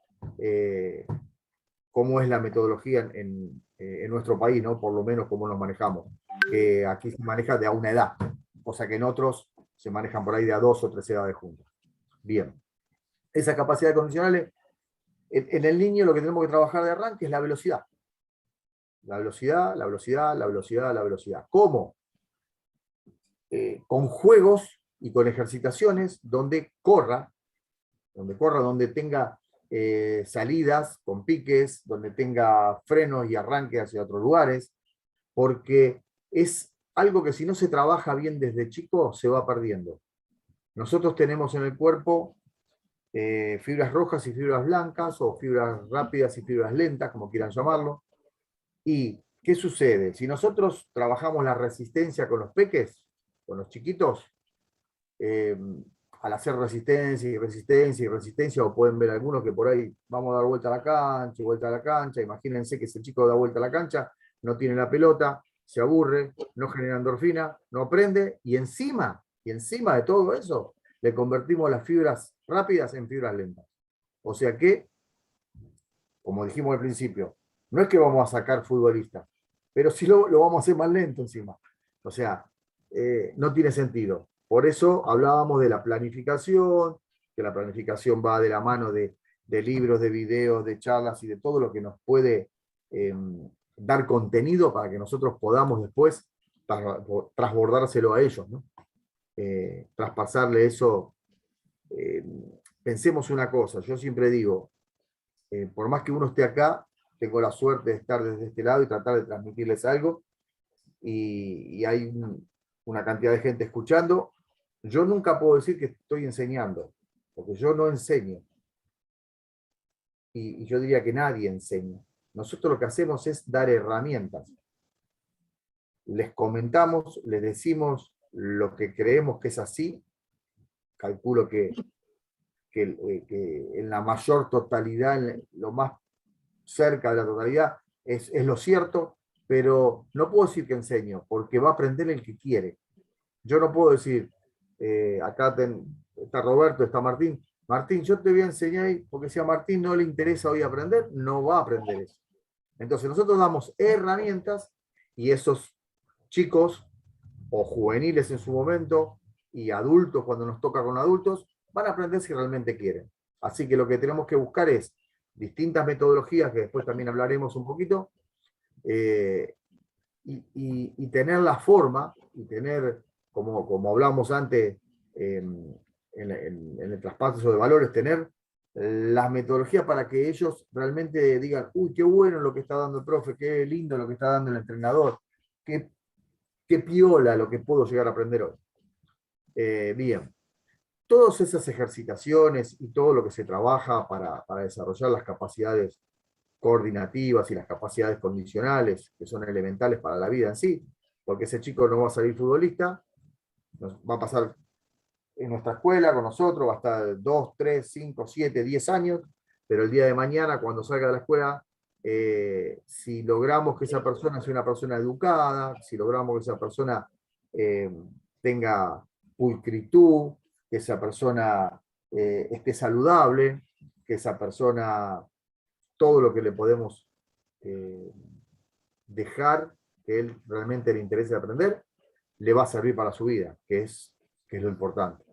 cómo es la metodología en nuestro país, ¿no? Por lo menos cómo nos manejamos, que aquí se maneja de a una edad. cosa que en otros se manejan por ahí de a 2 o 3 edades juntas. Bien, esas capacidades condicionales, en el niño lo que tenemos que trabajar de arranque es la velocidad. La velocidad, la velocidad, la velocidad, la velocidad. ¿Cómo? Con juegos y con ejercitaciones donde corra, donde tenga salidas con piques, donde tenga frenos y arranque hacia otros lugares, porque es algo que si no se trabaja bien desde chico, se va perdiendo. Nosotros tenemos en el cuerpo fibras rojas y fibras blancas, o fibras rápidas y fibras lentas, como quieran llamarlo. ¿Y qué sucede? Si nosotros trabajamos la resistencia con los peques, con los chiquitos, al hacer resistencia y resistencia y resistencia, o pueden ver algunos que por ahí vamos a dar vuelta a la cancha y vuelta a la cancha, imagínense que ese chico da vuelta a la cancha, no tiene la pelota, se aburre, no genera endorfina, no aprende, y encima de todo eso, le convertimos las fibras rápidas en fibras lentas. O sea que, como dijimos al principio, no es que vamos a sacar futbolistas, pero sí lo vamos a hacer más lento encima. O sea, no tiene sentido. Por eso hablábamos de la planificación, que la planificación va de la mano de libros, de videos, de charlas y de todo lo que nos puede dar contenido para que nosotros podamos después trasbordárselo a ellos, ¿no? Traspasarle eso. Pensemos una cosa, yo siempre digo, por más que uno esté acá, tengo la suerte de estar desde este lado y tratar de transmitirles algo, y hay una cantidad de gente escuchando. Yo nunca puedo decir que estoy enseñando, porque yo no enseño. Y yo diría que nadie enseña. Nosotros lo que hacemos es dar herramientas. Les comentamos, les decimos lo que creemos que es así. Calculo que en la mayor totalidad, lo más cerca de la totalidad, es lo cierto, pero no puedo decir que enseño, porque va a aprender el que quiere. Yo no puedo decir, acá está Roberto, está Martín, Martín, yo te voy a enseñar, porque si a Martín no le interesa hoy aprender, no va a aprender eso. Entonces nosotros damos herramientas, y esos chicos, o juveniles en su momento, y adultos cuando nos toca con adultos, van a aprender si realmente quieren. Así que lo que tenemos que buscar es distintas metodologías, que después también hablaremos un poquito, y tener la forma, y tener, como hablamos antes, en el traspaso de valores, tener las metodologías para que ellos realmente digan, uy, qué bueno lo que está dando el profe, qué lindo lo que está dando el entrenador, qué piola lo que puedo llegar a aprender hoy. Bien, todas esas ejercitaciones y todo lo que se trabaja para desarrollar las capacidades coordinativas y las capacidades condicionales, que son elementales para la vida en sí, porque ese chico no va a salir futbolista, va a pasar en nuestra escuela con nosotros, va a estar 2, 3, 5, 7, 10 años, pero el día de mañana, cuando salga de la escuela, si logramos que esa persona sea una persona educada, si logramos que esa persona tenga pulcritud, que esa persona esté saludable, que esa persona, todo lo que le podemos dejar que él realmente le interese aprender, le va a servir para su vida, que es lo importante.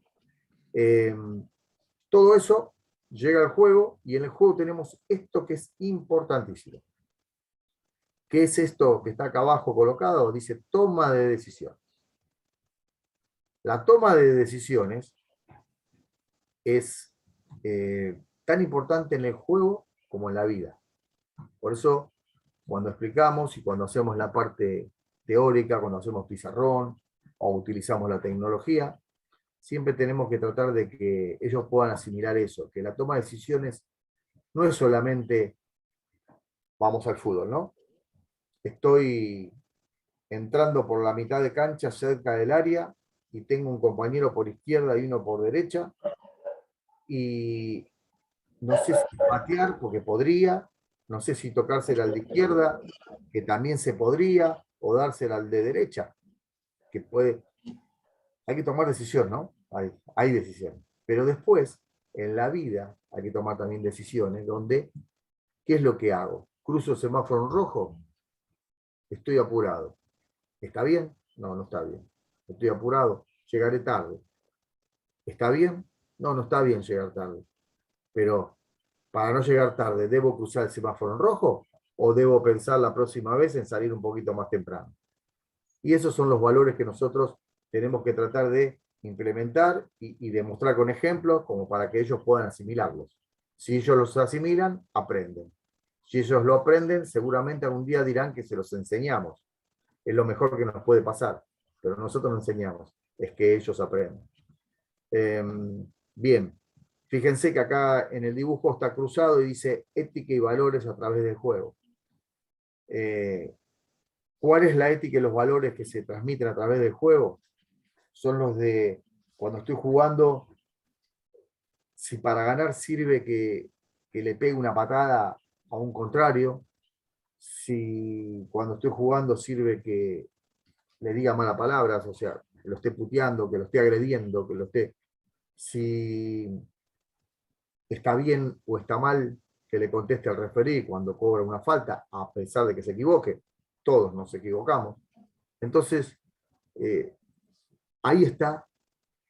Todo eso llega al juego, y en el juego tenemos esto que es importantísimo. ¿Qué es esto que está acá abajo colocado? Dice toma de decisiones. La toma de decisiones es tan importante en el juego como en la vida. Por eso, cuando explicamos y cuando hacemos la parte teórica, cuando hacemos pizarrón o utilizamos la tecnología, siempre tenemos que tratar de que ellos puedan asimilar eso, que la toma de decisiones no es solamente vamos al fútbol, ¿no? Estoy entrando por la mitad de cancha cerca del área y tengo un compañero por izquierda y uno por derecha, y no sé si patear, porque podría, no sé si tocársela al de izquierda, que también se podría, o dársela al de derecha, que puede. Hay que tomar decisión, ¿no? Hay decisiones. Pero después, en la vida, hay que tomar también decisiones donde, ¿qué es lo que hago? ¿Cruzo el semáforo en rojo? Estoy apurado. ¿Está bien? No, no está bien. estoy apurado, llegaré tarde. ¿Está bien? No, no está bien llegar tarde. Pero para no llegar tarde, ¿debo cruzar el semáforo en rojo? ¿O debo pensar la próxima vez en salir un poquito más temprano? Y esos son los valores que nosotros tenemos que tratar de implementar y demostrar con ejemplos como para que ellos puedan asimilarlos. Si ellos los asimilan, aprenden. Si ellos lo aprenden, seguramente algún día dirán que se los enseñamos. Es lo mejor que nos puede pasar, pero nosotros no enseñamos, es que ellos aprendan. Bien, fíjense que acá en el dibujo está cruzado y dice ética y valores a través del juego. ¿Cuál es la ética y los valores que se transmiten a través del juego? Son los de cuando estoy jugando, si para ganar sirve que le pegue una patada a un contrario, si cuando estoy jugando sirve que le diga malas palabras, o sea, que lo esté puteando, que lo esté agrediendo, que lo esté... Si está bien o está mal que le conteste al referí cuando cobra una falta, a pesar de que se equivoque, todos nos equivocamos. Entonces, ahí está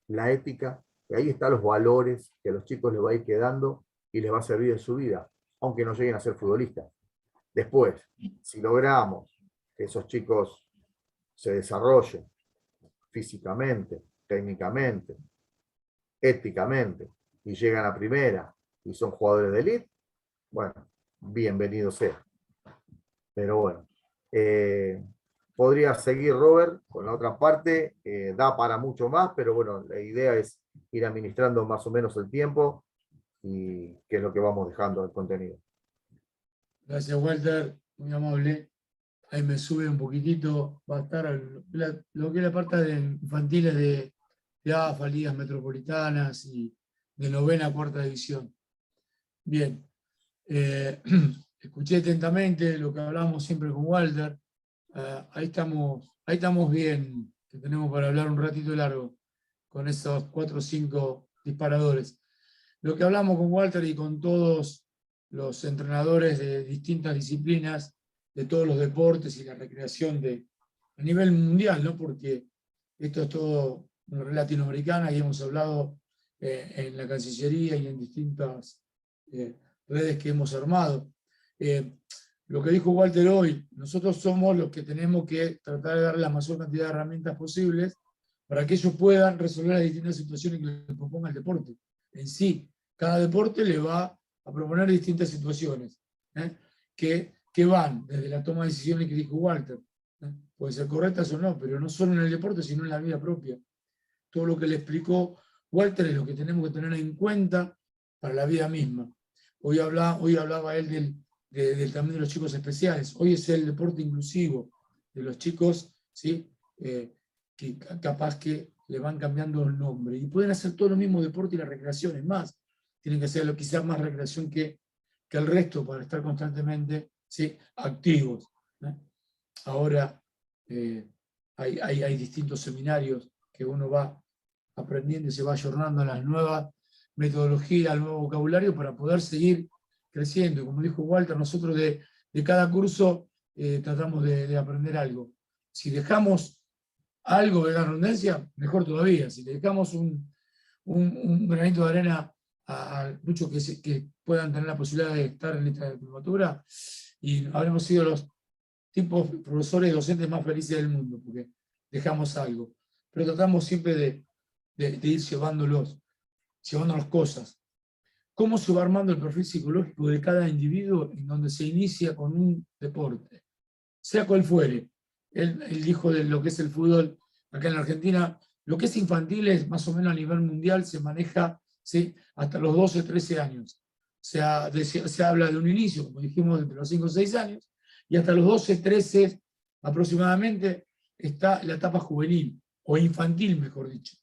la ética, y ahí están los valores que a los chicos les va a ir quedando y les va a servir en su vida, aunque no lleguen a ser futbolistas. Después, si logramos que esos chicos se desarrollen físicamente, técnicamente, éticamente, y llegan a primera y son jugadores de élite, bueno, bienvenido sea. Pero bueno, podría seguir Robert con la otra parte, da para mucho más, pero bueno, la idea es ir administrando más o menos el tiempo y qué es lo que vamos dejando el contenido. Gracias, Walter, muy amable. Ahí me sube un poquitito, va a estar lo que es la parte de infantiles de AFA, ligas metropolitanas y de 9ª a 4ª división. Bien, escuché atentamente lo que hablamos siempre con Walter. Ahí estamos bien, que tenemos para hablar un ratito largo con esos 4 o 5 disparadores. Lo que hablamos con Walter y con todos los entrenadores de distintas disciplinas, de todos los deportes y la recreación a nivel mundial, ¿no? Porque esto es todo una red latinoamericana y hemos hablado en la Cancillería y en distintas redes que hemos armado. Lo que dijo Walter hoy, nosotros somos los que tenemos que tratar de dar la mayor cantidad de herramientas posibles para que ellos puedan resolver las distintas situaciones que les proponga el deporte. En sí, cada deporte le va a proponer distintas situaciones que van desde la toma de decisiones que dijo Walter. Pueden ser correctas o no, pero no solo en el deporte, sino en la vida propia. Todo lo que le explicó Walter es lo que tenemos que tener en cuenta para la vida misma. Hoy hablaba él también de los chicos especiales. Hoy es el deporte inclusivo de los chicos, ¿sí? Que capaz que le van cambiando el nombre. Y pueden hacer todo lo mismo deporte y la recreación. Es más, tienen que hacerlo quizás más recreación que el resto para estar constantemente, ¿sí? Activos. Ahora hay distintos seminarios que uno va aprendiendo y se va ayornando a las nuevas metodologías, al nuevo vocabulario para poder seguir creciendo. Y como dijo Walter, nosotros de cada curso tratamos de aprender algo. Si dejamos algo de la redundancia, mejor todavía. Si le dejamos un granito de arena a muchos que puedan tener la posibilidad de estar en esta diplomatura, y habremos sido los tipos profesores y docentes más felices del mundo, porque dejamos algo. Pero tratamos siempre de ir llevándonos cosas. ¿Cómo se va armando el perfil psicológico de cada individuo en donde se inicia con un deporte? Sea cual fuere. Él dijo de lo que es el fútbol acá en la Argentina, lo que es infantil es más o menos a nivel mundial, se maneja, ¿sí? Hasta los 12, 13 años. Se habla de un inicio, como dijimos, entre los 5 o 6 años, y hasta los 12, 13 aproximadamente está la etapa juvenil, o infantil, mejor dicho.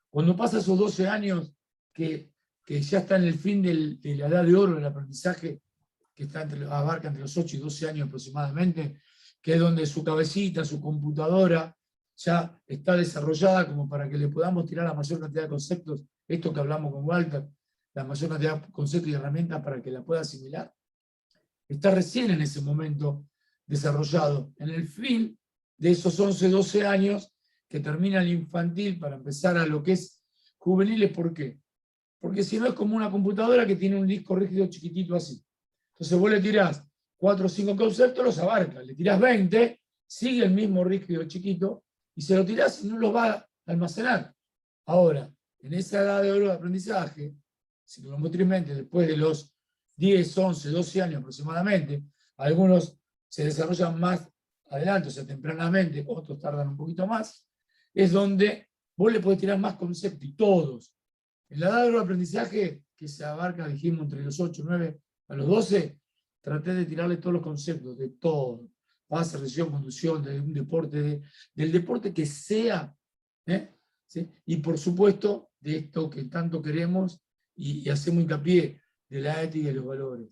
Cuando pasa esos 12 años, que ya está en el fin de la edad de oro del aprendizaje, que abarca entre los 8 y 12 años aproximadamente, que es donde su cabecita, su computadora, ya está desarrollada como para que le podamos tirar la mayor cantidad de conceptos, esto que hablamos con Walter, la mayor cantidad de conceptos y herramientas para que la pueda asimilar. Está recién en ese momento desarrollado, en el fin de esos 11, 12 años, que termina el infantil para empezar a lo que es juveniles. ¿Por qué? Porque si no es como una computadora que tiene un disco rígido chiquitito así. Entonces vos le tirás 4 o 5 conceptos, los abarca. Le tirás 20, sigue el mismo rígido chiquito, y se lo tirás y no los va a almacenar. Ahora, en esa edad de oro de aprendizaje, psicomotricmente, después de los 10, 11, 12 años aproximadamente, algunos se desarrollan más adelante, o sea, tempranamente, otros tardan un poquito más, es donde vos le podés tirar más conceptos, y todos. En la edad de oro de aprendizaje, que se abarca, dijimos, entre los 8, 9 a los 12, traté de tirarle todos los conceptos, de todo. Pase, reacción, conducción, de un deporte, del deporte que sea, ¿sí? Y por supuesto, de esto que tanto queremos y hacemos hincapié, de la ética y los valores.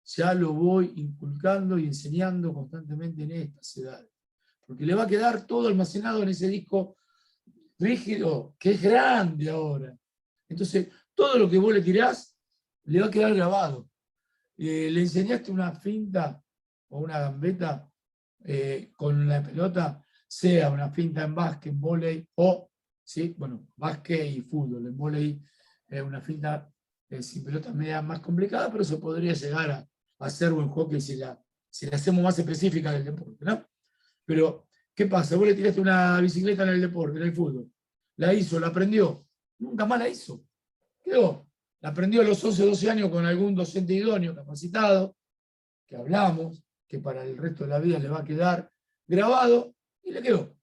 Ya lo voy inculcando y enseñando constantemente en estas edades. Porque le va a quedar todo almacenado en ese disco rígido, que es grande ahora. Entonces, todo lo que vos le tirás, le va a quedar grabado. Le enseñaste una finta o una gambeta con la pelota, sea una finta en básquet, en vóley, o, ¿sí? Bueno, básquet y fútbol. En vóley una finta sin pelota media más complicada, pero se podría llegar a hacer buen hockey si la hacemos más específica del deporte, ¿no? Pero, ¿qué pasa? Vos le tiraste una bicicleta en el deporte, en el fútbol. La hizo, la aprendió. Nunca más la hizo. Quedó. La aprendió a los 11, 12 años con algún docente idóneo, capacitado, que hablamos, que para el resto de la vida le va a quedar grabado, y le quedó.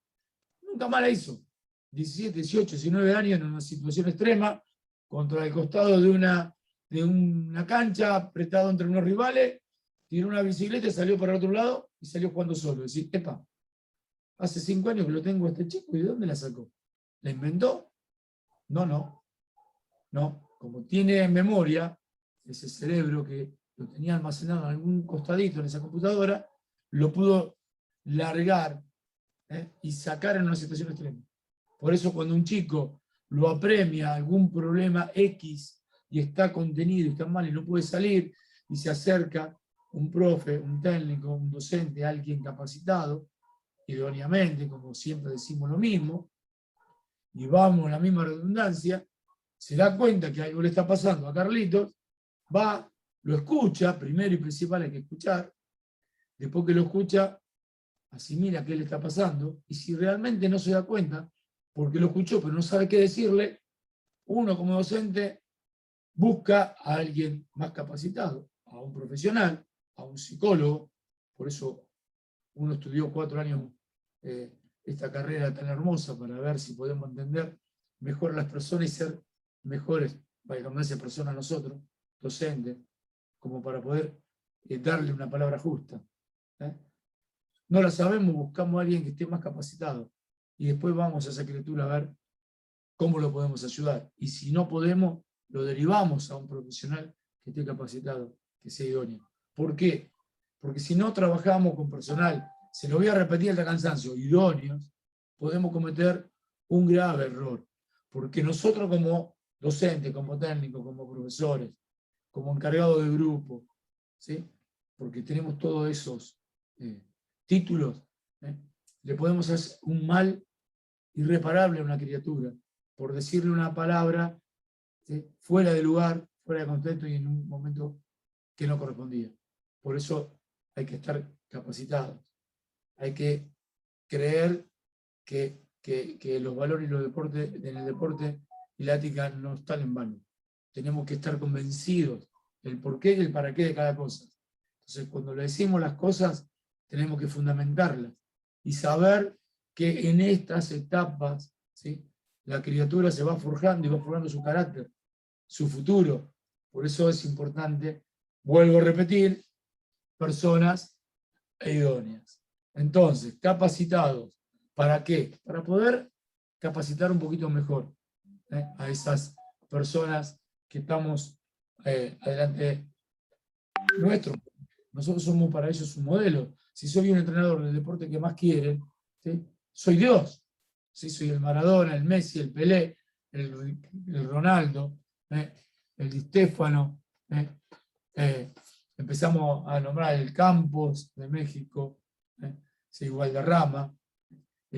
Nunca más la hizo. 17, 18, 19 años en una situación extrema, contra el costado de una cancha, apretado entre unos rivales, tiró una bicicleta y salió para el otro lado y salió jugando solo. Es decir, epa, hace 5 años que lo tengo a este chico, ¿y de dónde la sacó? ¿La inventó? No. Como tiene memoria, ese cerebro que lo tenía almacenado en algún costadito en esa computadora, lo pudo largar y sacar en una situación extrema. Por eso cuando un chico lo apremia algún problema X y está contenido y está mal y no puede salir, y se acerca un profe, un técnico, un docente, alguien capacitado, idóneamente, como siempre decimos lo mismo, y vamos a la misma redundancia, se da cuenta que algo le está pasando a Carlitos, va, lo escucha, primero y principal hay que escuchar, después que lo escucha, asimila qué le está pasando, y si realmente no se da cuenta, porque lo escuchó pero no sabe qué decirle, uno como docente busca a alguien más capacitado, a un profesional, a un psicólogo. Por eso uno estudió 4 años esta carrera tan hermosa, para ver si podemos entender mejor a las personas y ser mejores, para que esa persona a nosotros, docentes, como para poder darle una palabra justa. No la sabemos, buscamos a alguien que esté más capacitado, y después vamos a esa criatura a ver cómo lo podemos ayudar. Y si no podemos, lo derivamos a un profesional que esté capacitado, que sea idóneo. ¿Por qué? Porque si no trabajamos con personal, se lo voy a repetir hasta cansancio, idóneos, podemos cometer un grave error. Porque nosotros como docentes, como técnicos, como profesores, como encargados de grupo, ¿sí? Porque tenemos todos esos títulos, le podemos hacer un mal irreparable a una criatura por decirle una palabra fuera de lugar, fuera de contexto y en un momento que no correspondía. Por eso hay que estar capacitados. Hay que creer que los valores y los deportes, en el deporte y la ética no están en vano. Tenemos que estar convencidos del porqué y el para qué de cada cosa. Entonces, cuando le decimos las cosas, tenemos que fundamentarlas y saber que en estas etapas, ¿sí?, la criatura se va forjando y va formando su carácter, su futuro. Por eso es importante, vuelvo a repetir, personas idóneas. Entonces, capacitados. ¿Para qué? Para poder capacitar un poquito mejor a esas personas que estamos adelante nuestro. Nosotros somos para ellos un modelo. Si soy un entrenador del deporte que más quieren, ¿sí?, soy Dios. ¿Sí? Soy el Maradona, el Messi, el Pelé, el Ronaldo, el Di Stéfano. Empezamos a nombrar el Campos de México, sí, Valderrama,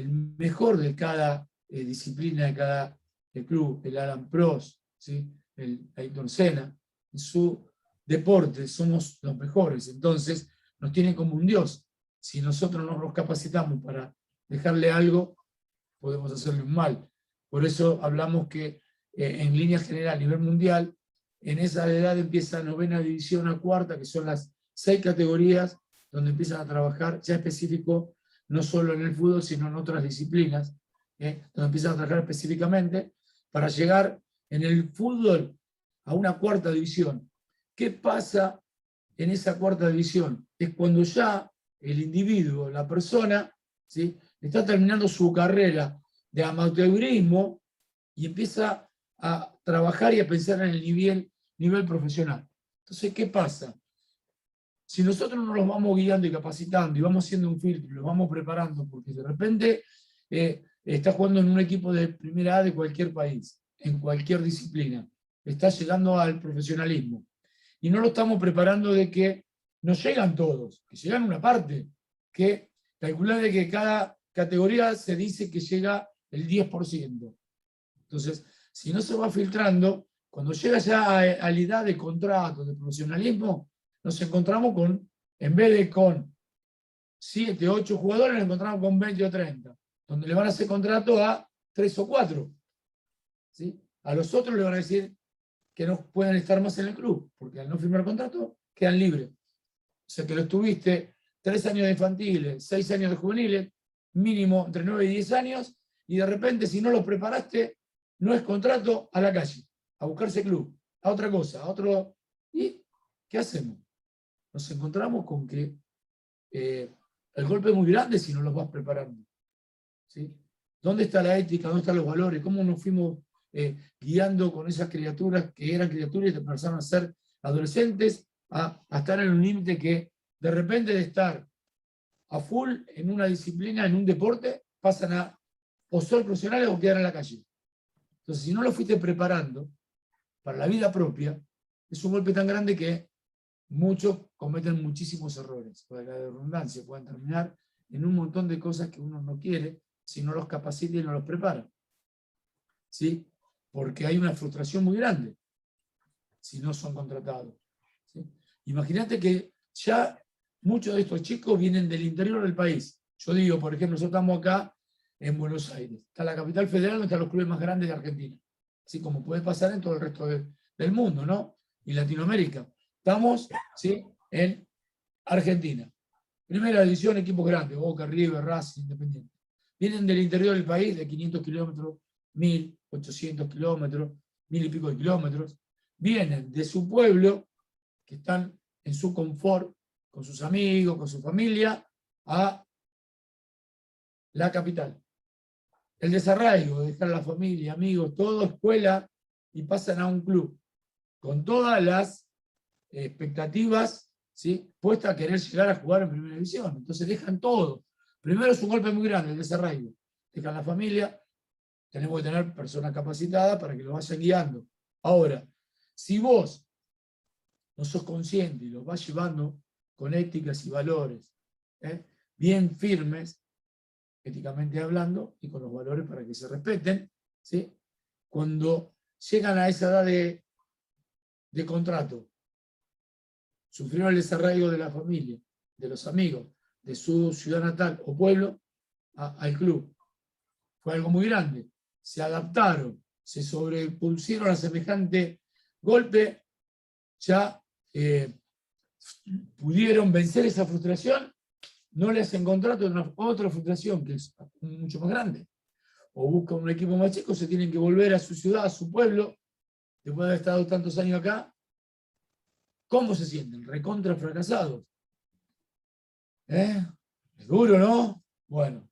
el mejor de cada disciplina, de cada club, el Alan Prost, ¿sí? El Ayrton Senna, en su deporte somos los mejores, entonces nos tienen como un dios. Si nosotros no nos capacitamos para dejarle algo, podemos hacerle un mal. Por eso hablamos que en línea general, a nivel mundial, en esa edad empieza novena división a cuarta, que son las 6 categorías donde empiezan a trabajar ya específico, no solo en el fútbol, sino en otras disciplinas, donde empiezan a trabajar específicamente para llegar en el fútbol a una cuarta división. ¿Qué pasa en esa cuarta división? Es cuando ya el individuo, la persona, ¿sí?, está terminando su carrera de amateurismo y empieza a trabajar y a pensar en el nivel profesional. Entonces, ¿qué pasa? Si nosotros nos los vamos guiando y capacitando y vamos haciendo un filtro, los vamos preparando, porque de repente está jugando en un equipo de primera A de cualquier país, en cualquier disciplina, está llegando al profesionalismo, y no lo estamos preparando de que no llegan todos, que llegan una parte, que calcular de que cada categoría se dice que llega el 10%. Entonces, si no se va filtrando, cuando llega ya a la edad de contrato, de profesionalismo, nos encontramos con, en vez de con 7, 8 jugadores, nos encontramos con 20 o 30, donde le van a hacer contrato a 3 o 4. ¿Sí? A los otros le van a decir que no pueden estar más en el club, porque al no firmar contrato quedan libres. O sea que los tuviste 3 años de infantiles, 6 años de juveniles, mínimo entre 9 y 10 años, y de repente si no los preparaste, no es contrato, a la calle, a buscarse club, a otra cosa, a otro... ¿Y qué hacemos? Nos encontramos con que el golpe es muy grande si no los vas preparando. ¿Sí? ¿Dónde está la ética? ¿Dónde están los valores? ¿Cómo nos fuimos guiando con esas criaturas que eran criaturas y empezaron a ser adolescentes, a estar en un límite que de repente de estar a full en una disciplina, en un deporte, pasan a o ser profesionales o quedar en la calle? Entonces, si no lo fuiste preparando para la vida propia, es un golpe tan grande que muchos cometen muchísimos errores. Por la redundancia, pueden terminar en un montón de cosas que uno no quiere si no los capacita y no los prepara. ¿Sí? Porque hay una frustración muy grande si no son contratados. ¿Sí? Imagínate que ya muchos de estos chicos vienen del interior del país. Yo digo, por ejemplo, nosotros estamos acá en Buenos Aires. Está la capital federal, donde están los clubes más grandes de Argentina. Así como puede pasar en todo el resto del mundo, ¿no? Y Latinoamérica. Estamos, ¿sí?, en Argentina. Primera división, equipos grandes, Boca, River, Racing, Independiente. Vienen del interior del país, de 500 kilómetros, 1000, 800 kilómetros, 1000 y pico de kilómetros. Vienen de su pueblo, que están en su confort, con sus amigos, con su familia, a la capital. El desarraigo, de dejar a la familia, amigos, todo, escuela, y pasan a un club, con todas las expectativas, ¿sí?, puestas a querer llegar a jugar en primera división. Entonces dejan todo. Primero es un golpe muy grande, el desarraigo. Dejan la familia, tenemos que tener personas capacitadas para que lo vayan guiando. Ahora, si vos no sos consciente y los vas llevando con éticas y valores bien firmes, éticamente hablando, y con los valores para que se respeten, ¿sí?, cuando llegan a esa edad de contrato, sufrieron el desarraigo de la familia, de los amigos, de su ciudad natal o pueblo, al club. Fue algo muy grande. Se adaptaron, se sobrepusieron a semejante golpe, ya pudieron vencer esa frustración, no le hacen contrato de otra frustración que es mucho más grande. O buscan un equipo más chico, se tienen que volver a su ciudad, a su pueblo, después de haber estado tantos años acá. ¿Cómo se sienten? Recontra fracasados. Es duro, ¿no? Bueno,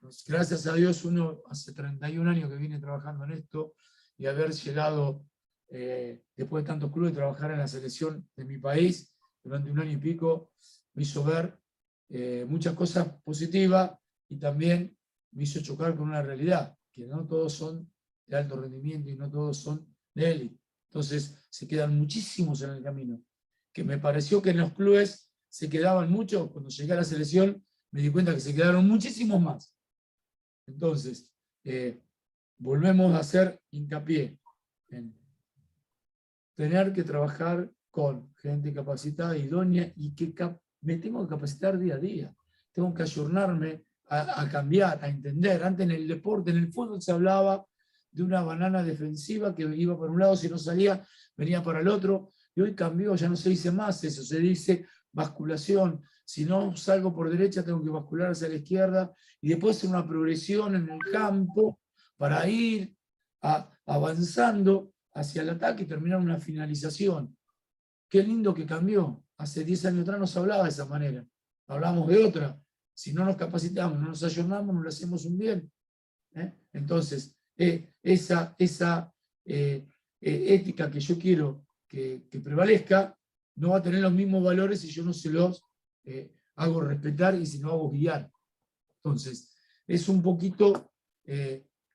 pues gracias a Dios uno hace 31 años que viene trabajando en esto, y haber llegado después de tantos clubes, trabajar en la selección de mi país durante 1 año y pico, me hizo ver muchas cosas positivas, y también me hizo chocar con una realidad, que no todos son de alto rendimiento y no todos son de élite. Entonces se quedan muchísimos en el camino, que me pareció que en los clubes se quedaban muchos. Cuando llegué a la selección me di cuenta que se quedaron muchísimos más. Entonces, volvemos a hacer hincapié en tener que trabajar con gente capacitada, idónea, y que me tengo que capacitar día a día. Tengo que ayornarme a cambiar, a entender. Antes en el deporte, en el fútbol se hablaba de una banana defensiva que iba por un lado, si no salía, venía para el otro, y hoy cambió, ya no se dice más eso, se dice basculación. Si no salgo por derecha, tengo que bascular hacia la izquierda, y después hacer una progresión en el campo para ir avanzando hacia el ataque y terminar una finalización. Qué lindo que cambió. Hace 10 años atrás no se hablaba de esa manera. Hablamos de otra. Si no nos capacitamos, no nos ayornamos, no le hacemos un bien. Entonces, esa ética que yo quiero que prevalezca no va a tener los mismos valores si yo no se los hago respetar y si no hago guiar. Entonces, es un poquito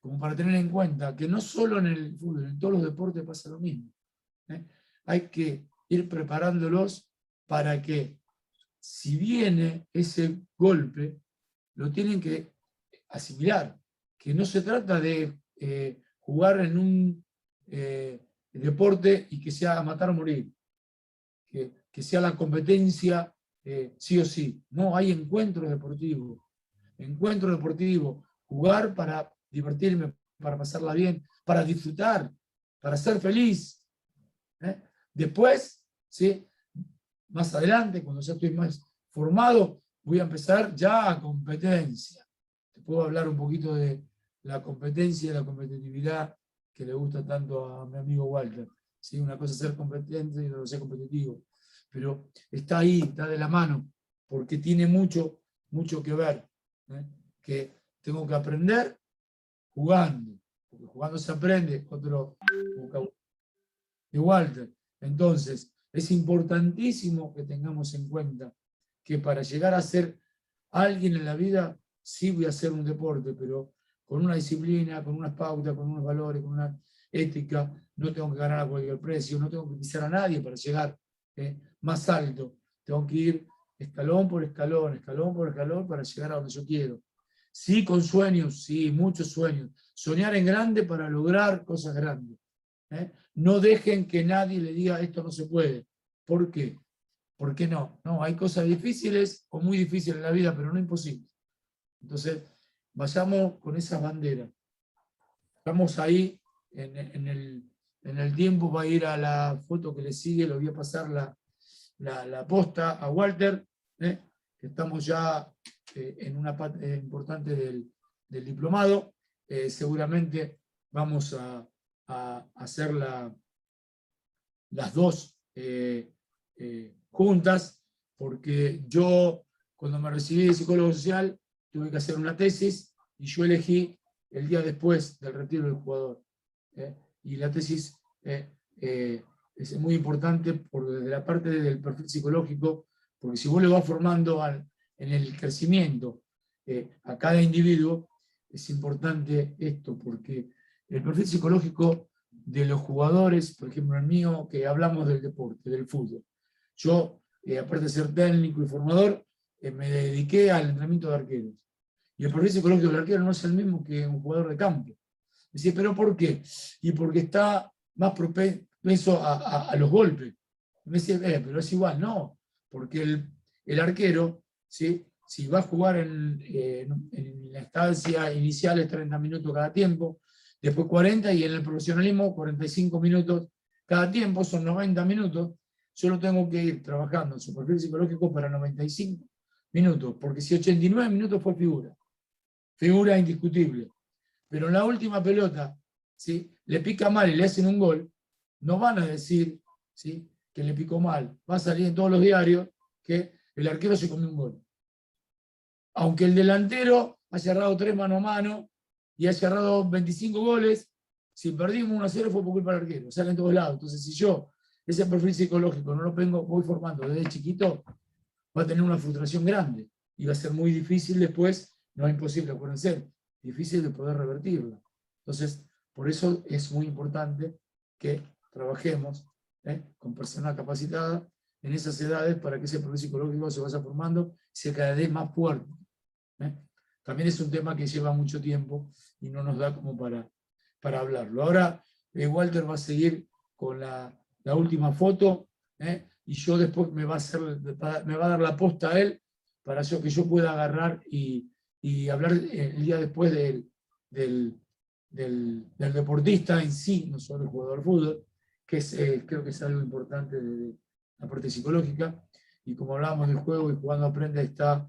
como para tener en cuenta que no solo en el fútbol, en todos los deportes pasa lo mismo. Hay que ir preparándolos para que, si viene ese golpe, lo tienen que asimilar, que no se trata de jugar en un deporte y que sea a matar o morir, que sea la competencia sí o sí. No, hay encuentros deportivos, jugar para divertirme, para pasarla bien, para disfrutar, para ser feliz. Después, ¿sí?, más adelante, cuando ya estoy más formado, voy a empezar ya a competencia. Te puedo hablar un poquito de la competencia y la competitividad que le gusta tanto a mi amigo Walter. ¿Sí? Una cosa es ser competente y otra ser competitivo. Pero está ahí, está de la mano, porque tiene mucho que ver. Que tengo que aprender jugando, porque jugando se aprende, otro vocabulario de Walter. Entonces, es importantísimo que tengamos en cuenta que para llegar a ser alguien en la vida, sí voy a hacer un deporte, pero con una disciplina, con unas pautas, con unos valores, con una ética. No tengo que ganar a cualquier precio, no tengo que pisar a nadie para llegar más alto. Tengo que ir escalón por escalón, escalón por escalón para llegar a donde yo quiero. Sí, con sueños, sí, muchos sueños. Soñar en grande para lograr cosas grandes. No dejen que nadie le diga esto no se puede. ¿Por qué? ¿Por qué no? No, hay cosas difíciles o muy difíciles en la vida, pero no imposibles. Entonces, vayamos con esas banderas. Estamos ahí en el tiempo, va a ir a la foto que le sigue, le voy a pasar la posta a Walter, que estamos ya en una parte importante del diplomado. Seguramente vamos a hacer las dos juntas, porque yo, cuando me recibí de psicólogo social, tuve que hacer una tesis y yo elegí el día después del retiro del jugador. Y la tesis es muy importante desde la parte del perfil psicológico, porque si vos le vas formando en el crecimiento a cada individuo, es importante esto, porque el perfil psicológico de los jugadores, por ejemplo el mío, que hablamos del deporte, del fútbol. Yo, aparte de ser técnico y formador, me dediqué al entrenamiento de arqueros. Y el perfil psicológico del arquero no es el mismo que un jugador de campo. Decía, ¿pero por qué? Y porque está más propenso a los golpes. Me decía, pero es igual, no, porque el arquero, ¿sí?, si va a jugar en la estancia inicial es 30 minutos cada tiempo, después 40, y en el profesionalismo 45 minutos cada tiempo, son 90 minutos, yo lo tengo que ir trabajando en su perfil psicológico para 95 minutos, porque si 89 minutos fue figura indiscutible, pero en la última pelota, ¿sí?, le pica mal y le hacen un gol, no van a decir, ¿sí?, que le picó mal, va a salir en todos los diarios que el arquero se comió un gol. Aunque el delantero haya errado 3 mano a mano y haya errado 25 goles, si perdimos 1-0 fue por culpa del arquero, sale en todos lados. Entonces, si yo ese perfil psicológico no lo voy formando desde chiquito, va a tener una frustración grande y va a ser muy difícil después, no es imposible, acuérdense, difícil de poder revertirla. Entonces, por eso es muy importante que trabajemos con personas capacitadas en esas edades para que ese perfil psicológico se vaya formando y sea cada vez más fuerte. también es un tema que lleva mucho tiempo y no nos da como para hablarlo. Ahora Walter va a seguir con la última foto, y yo después me va a dar la posta a él para que yo pueda agarrar y hablar el día después del deportista en sí, no solo el jugador de fútbol, que creo que es algo importante de la parte psicológica. Y como hablábamos del juego y Jugando Aprende, está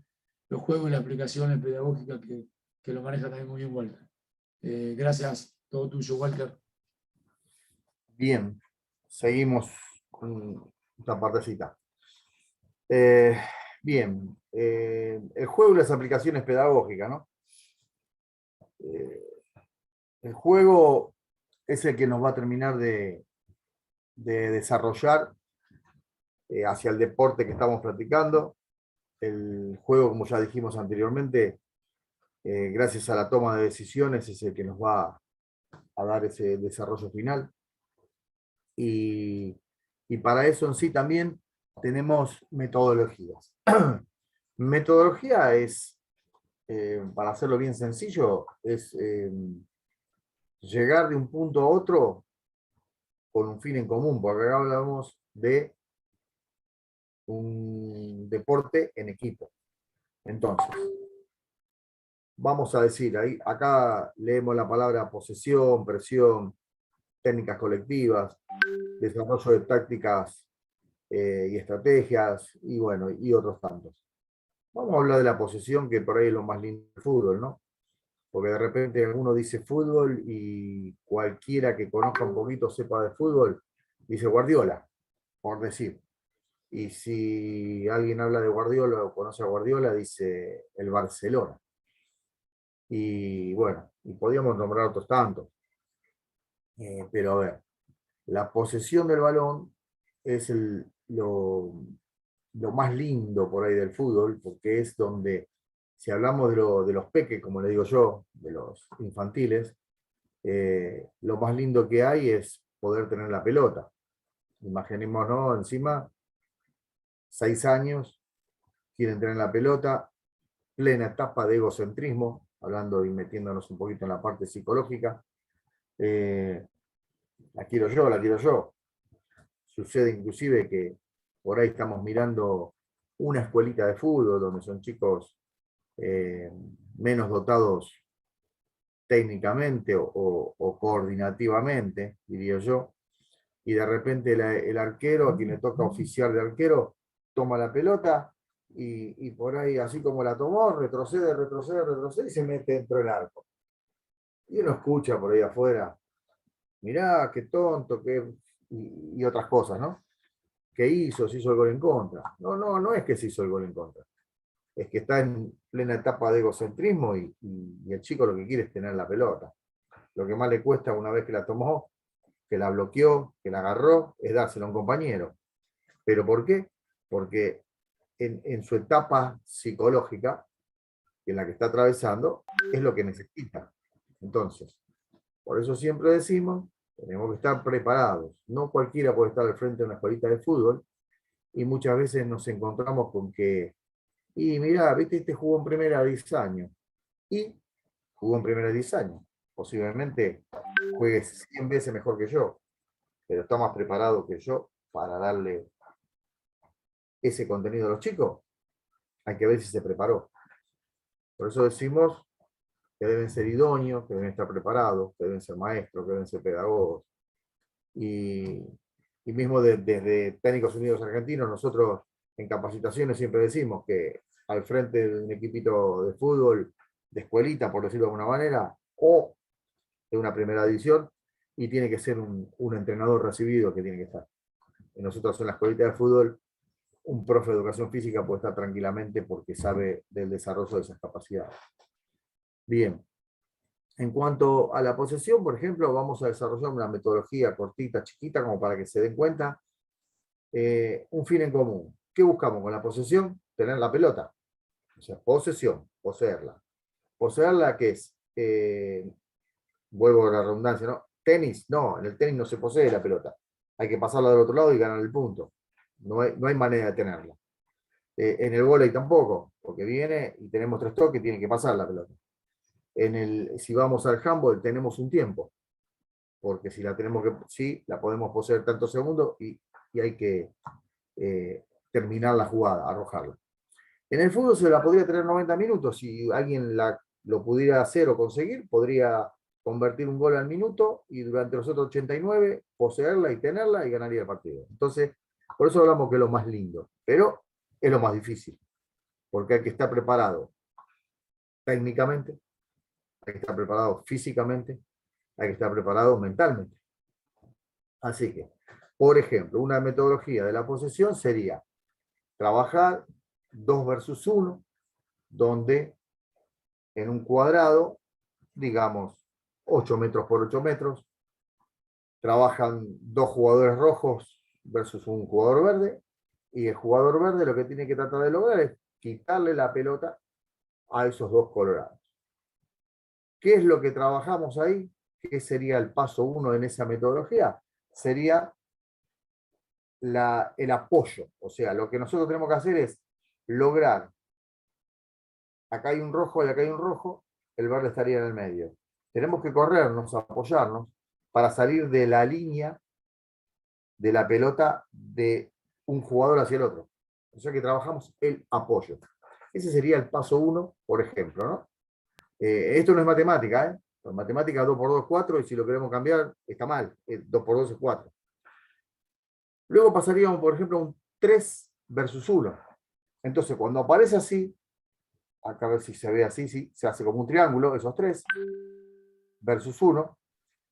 los juegos y las aplicaciones pedagógicas que lo maneja también muy bien Walter. Gracias, todo tuyo, Walter. Bien, seguimos con esta partecita. Bien, el juego y las aplicaciones pedagógicas, ¿no? El juego es el que nos va a terminar de desarrollar hacia el deporte que estamos practicando. El juego, como ya dijimos anteriormente, gracias a la toma de decisiones, es el que nos va a dar ese desarrollo final. Y para eso en sí también tenemos metodologías. Metodología es, para hacerlo bien sencillo, es llegar de un punto a otro con un fin en común, porque acá hablamos de un deporte en equipo. Entonces, vamos a decir, acá leemos la palabra posesión, presión, técnicas colectivas, desarrollo de tácticas y estrategias, y bueno, y otros tantos. Vamos a hablar de la posesión, que por ahí es lo más lindo del fútbol, ¿no? Porque de repente uno dice fútbol y cualquiera que conozca un poquito, sepa de fútbol, dice Guardiola, por decir. Y si alguien habla de Guardiola o conoce a Guardiola, dice el Barcelona. Y bueno, y podríamos nombrar otros tantos. Pero a ver, la posesión del balón es lo más lindo por ahí del fútbol, porque es donde, si hablamos de los peques, como le digo yo, de los infantiles, lo más lindo que hay es poder tener la pelota. Imaginémonos, encima, 6 años, quieren tener la pelota, plena etapa de egocentrismo, hablando y metiéndonos un poquito en la parte psicológica. La quiero yo, la quiero yo. Sucede inclusive que por ahí estamos mirando una escuelita de fútbol donde son chicos menos dotados técnicamente o coordinativamente, diría yo, y de repente el arquero, a quien le toca oficiar de arquero, toma la pelota y por ahí, así como la tomó, retrocede, retrocede, retrocede y se mete dentro del arco. Y uno escucha por ahí afuera, mirá, qué tonto, y otras cosas, ¿no? ¿Qué hizo? Se hizo el gol en contra. No es que se hizo el gol en contra. Es que está en plena etapa de egocentrismo y el chico lo que quiere es tener la pelota. Lo que más le cuesta una vez que la tomó, que la bloqueó, que la agarró, es dársela a un compañero. ¿Pero por qué? Porque en su etapa psicológica, en la que está atravesando, es lo que necesita. Entonces, por eso siempre decimos, tenemos que estar preparados. No cualquiera puede estar al frente de una escuelita de fútbol, y muchas veces nos encontramos con que, y mirá, viste, este jugó en primera 10 años, y jugó en primera 10 años. Posiblemente juegue 100 veces mejor que yo, pero está más preparado que yo para darle ese contenido a los chicos. Hay que ver si se preparó. Por eso decimos que deben ser idóneos, que deben estar preparados, que deben ser maestros, que deben ser pedagogos. Y mismo desde Técnicos Unidos Argentinos, nosotros en capacitaciones siempre decimos que al frente de un equipito de fútbol, de escuelita, por decirlo de alguna manera, o de una primera división, y tiene que ser un entrenador recibido que tiene que estar. Y nosotros en la escuelita de fútbol, un profe de educación física puede estar tranquilamente porque sabe del desarrollo de esas capacidades. Bien. En cuanto a la posesión, por ejemplo, vamos a desarrollar una metodología cortita, chiquita, como para que se den cuenta. Un fin en común. ¿Qué buscamos con la posesión? Tener la pelota. O sea, posesión, poseerla. Poseerla, ¿qué es? Vuelvo a la redundancia, ¿no? Tenis, no, en el tenis no se posee la pelota. Hay que pasarla del otro lado y ganar el punto. No hay manera de tenerla. En el vóley tampoco, porque viene y tenemos 3 toques, tiene que pasar la pelota. Si vamos al handball tenemos un tiempo, porque si la tenemos que, sí, la podemos poseer tantos segundos y hay que terminar la jugada, arrojarla. En el fútbol se la podría tener 90 minutos, si alguien lo pudiera hacer o conseguir, podría convertir un gol al minuto y durante los otros 89 poseerla y tenerla y ganaría el partido. Entonces, por eso hablamos que es lo más lindo, pero es lo más difícil, porque hay que estar preparado técnicamente, hay que estar preparado físicamente, hay que estar preparado mentalmente. Así que, por ejemplo, una metodología de la posesión sería trabajar 2 versus 1, donde en un cuadrado, digamos 8 metros por 8 metros, trabajan 2 jugadores rojos versus un jugador verde, y el jugador verde lo que tiene que tratar de lograr es quitarle la pelota a esos 2 colorados. ¿Qué es lo que trabajamos ahí? ¿Qué sería el paso 1 en esa metodología? Sería el apoyo. O sea, lo que nosotros tenemos que hacer es lograr, acá hay un rojo y acá hay un rojo, el verde estaría en el medio. Tenemos que corrernos, apoyarnos, para salir de la línea de la pelota de un jugador hacia el otro. O sea que trabajamos el apoyo. Ese sería el paso 1, por ejemplo, ¿no? Esto no es matemática, ¿eh? En matemática 2 por 2 es 4, y si lo queremos cambiar, está mal. 2 por 2 es 4. Luego pasaríamos, por ejemplo, a un 3 versus 1. Entonces, cuando aparece así, acá a ver si se ve así, sí, se hace como un triángulo, esos 3 versus 1.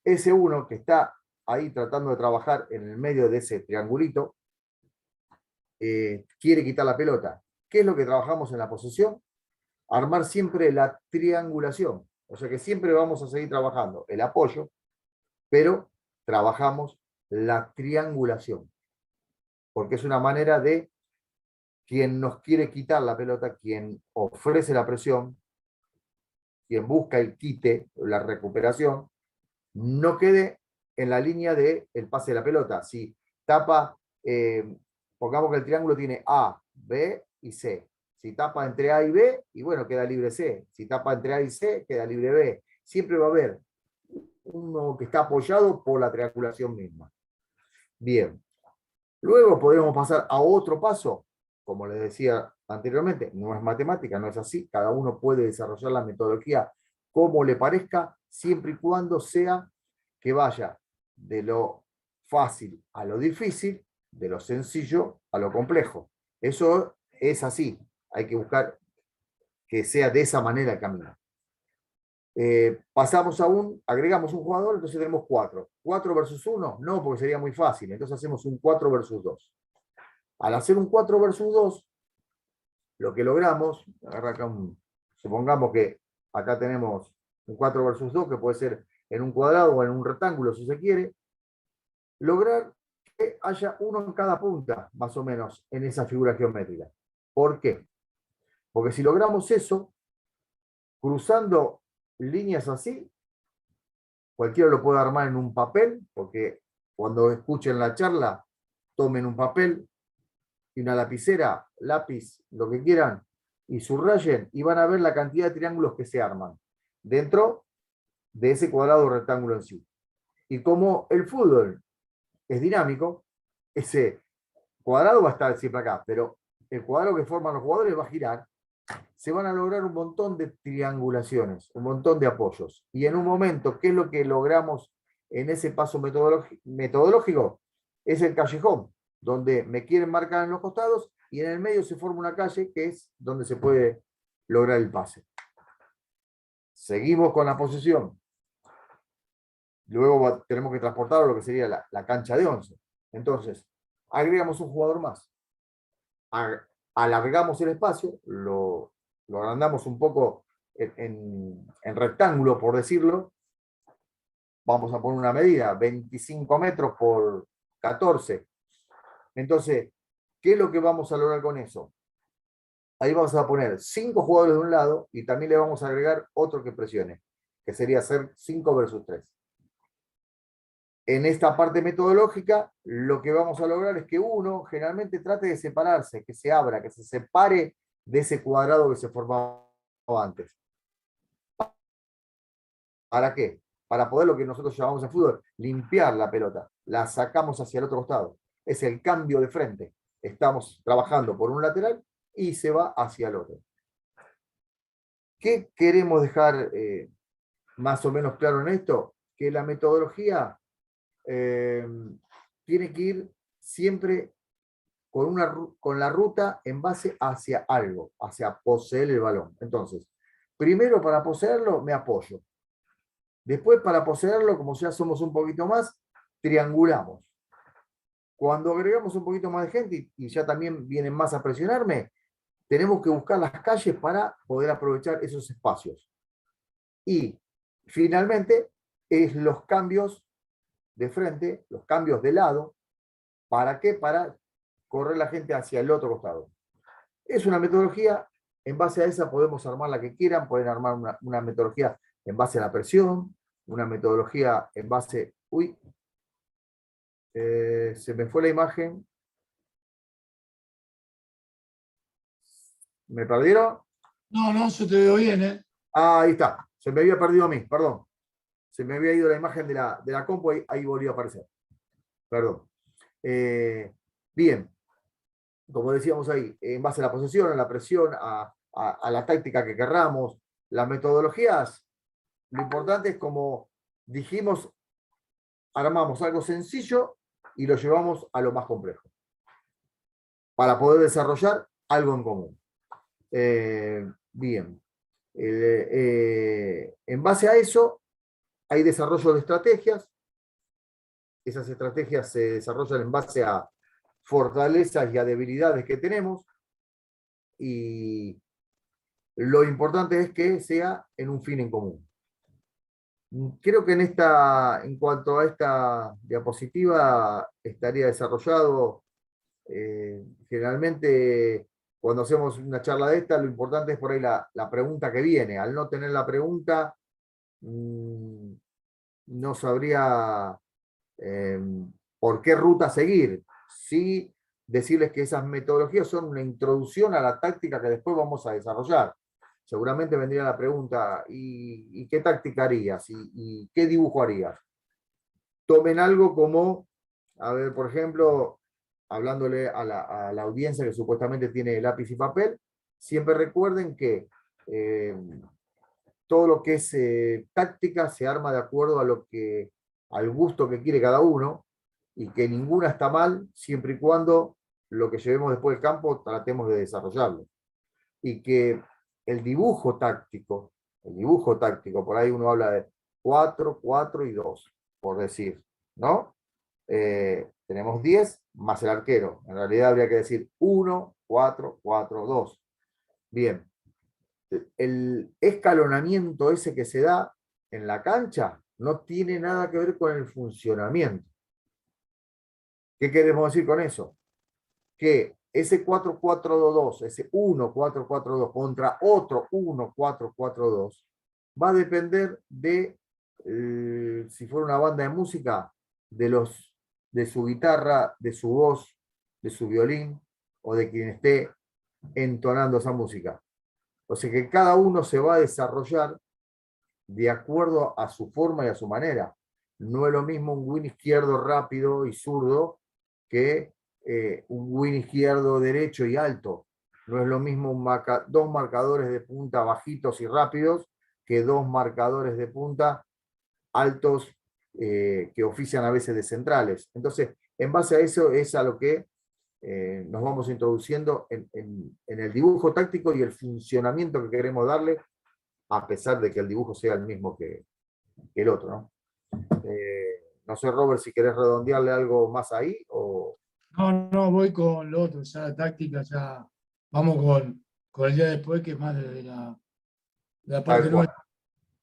Ese 1 que está ahí tratando de trabajar en el medio de ese triangulito, quiere quitar la pelota. ¿Qué es lo que trabajamos en la posesión? Armar siempre la triangulación. O sea que siempre vamos a seguir trabajando el apoyo, pero trabajamos la triangulación. Porque es una manera de quien nos quiere quitar la pelota, quien ofrece la presión, quien busca el quite, la recuperación, no quede en la línea del pase de la pelota. Si tapa, pongamos que el triángulo tiene A, B y C. Si tapa entre A y B, y bueno, queda libre C. Si tapa entre A y C, queda libre B. Siempre va a haber uno que está apoyado por la triangulación misma. Bien. Luego podemos pasar a otro paso. Como les decía anteriormente, no es matemática, no es así. Cada uno puede desarrollar la metodología como le parezca, siempre y cuando sea que vaya de lo fácil a lo difícil, de lo sencillo a lo complejo. Eso es así. Hay que buscar que sea de esa manera el camino. Pasamos agregamos un jugador, entonces tenemos 4. ¿4 versus 1? No, porque sería muy fácil. Entonces hacemos un 4 versus 2. Al hacer un 4 versus 2, lo que logramos, supongamos que acá tenemos un 4 versus 2, que puede ser en un cuadrado o en un rectángulo, si se quiere, lograr que haya uno en cada punta, más o menos, en esa figura geométrica. ¿Por qué? Porque si logramos eso, cruzando líneas así, cualquiera lo puede armar en un papel, porque cuando escuchen la charla, tomen un papel y una lapicera, lápiz, lo que quieran, y subrayen, y van a ver la cantidad de triángulos que se arman dentro de ese cuadrado rectángulo en sí. Y como el fútbol es dinámico, ese cuadrado va a estar siempre acá, pero el cuadrado que forman los jugadores va a girar, se van a lograr un montón de triangulaciones, un montón de apoyos. Y en un momento, ¿qué es lo que logramos en ese paso metodológico? Es el callejón, donde me quieren marcar en los costados y en el medio se forma una calle que es donde se puede lograr el pase. Seguimos con la posesión. Luego tenemos que transportarlo a lo que sería la cancha de 11. Entonces, agregamos un jugador más. Alargamos el espacio, lo agrandamos un poco en rectángulo, por decirlo. Vamos a poner una medida, 25 metros por 14. Entonces, ¿qué es lo que vamos a lograr con eso? Ahí vamos a poner 5 jugadores de un lado y también le vamos a agregar otro que presione, que sería hacer 5 versus 3. en esta parte metodológica, lo que vamos a lograr es que uno generalmente trate de separarse, que se abra, que se separe de ese cuadrado que se formaba antes. ¿Para qué? Para poder lo que nosotros llamamos en fútbol, limpiar la pelota. La sacamos hacia el otro costado. Es el cambio de frente. Estamos trabajando por un lateral y se va hacia el otro. ¿Qué queremos dejar más o menos claro en esto? Que la metodología tiene que ir siempre con la ruta en base hacia algo, hacia poseer el balón. Entonces, primero para poseerlo me apoyo. Después para poseerlo, como ya somos un poquito más, triangulamos. Cuando agregamos un poquito más de gente y ya también vienen más a presionarme, tenemos que buscar las calles para poder aprovechar esos espacios. Y finalmente, es los cambios de frente, los cambios de lado. ¿Para qué? Para correr la gente hacia el otro costado. Es una metodología, en base a esa podemos armar la que quieran, pueden armar una metodología en base a la presión, una metodología en base... Uy, se me fue la imagen. ¿Me perdieron? No, yo te veo bien, ¿eh? Ah, ahí está. Se me había perdido a mí, perdón. Se me había ido la imagen de la compu, ahí volvió a aparecer. Perdón. Bien. Como decíamos ahí, en base a la posesión, a la presión, a la táctica que querramos, las metodologías, lo importante es, como dijimos, armamos algo sencillo y lo llevamos a lo más complejo, para poder desarrollar algo en común. Bien. En base a eso, hay desarrollo de estrategias. Esas estrategias se desarrollan en base a fortalezas y a debilidades que tenemos, y lo importante es que sea en un fin en común. Creo que en cuanto a esta diapositiva estaría desarrollado. Generalmente cuando hacemos una charla de esta, lo importante es por ahí la pregunta que viene. Al no tener la pregunta, no sabría por qué ruta seguir. Sí, decirles que esas metodologías son una introducción a la táctica que después vamos a desarrollar. Seguramente vendría la pregunta, ¿y qué táctica harías? ¿Y qué dibujo harías? Tomen algo como, a ver, por ejemplo, hablándole a la audiencia que supuestamente tiene lápiz y papel, siempre recuerden que todo lo que es táctica se arma de acuerdo al gusto que quiere cada uno, y que ninguna está mal, siempre y cuando lo que llevemos después del campo tratemos de desarrollarlo. Y que el dibujo táctico, por ahí uno habla de 4, 4 y 2, por decir, ¿no? Tenemos 10 más el arquero. En realidad habría que decir 1, 4, 4, 2. Bien. El escalonamiento ese que se da en la cancha no tiene nada que ver con el funcionamiento. ¿Qué queremos decir con eso? Que ese 4-4-2, ese 1-4-4-2 contra otro 1-4-4-2, va a depender de, si fuera una banda de música, de su guitarra, de su voz, de su violín, o de quien esté entonando esa música. O sea que cada uno se va a desarrollar de acuerdo a su forma y a su manera. No es lo mismo un win izquierdo rápido y zurdo que un win izquierdo derecho y alto. No es lo mismo dos marcadores de punta bajitos y rápidos que dos marcadores de punta altos que ofician a veces de centrales. Entonces, en base a eso es a lo que nos vamos introduciendo en el dibujo táctico y el funcionamiento que queremos darle, a pesar de que el dibujo sea el mismo que el otro, ¿no? No sé, Robert, si querés redondearle algo más ahí, o... No, voy con lo otro, ya la táctica, ya vamos con el día después, que es más de la parte nuestra.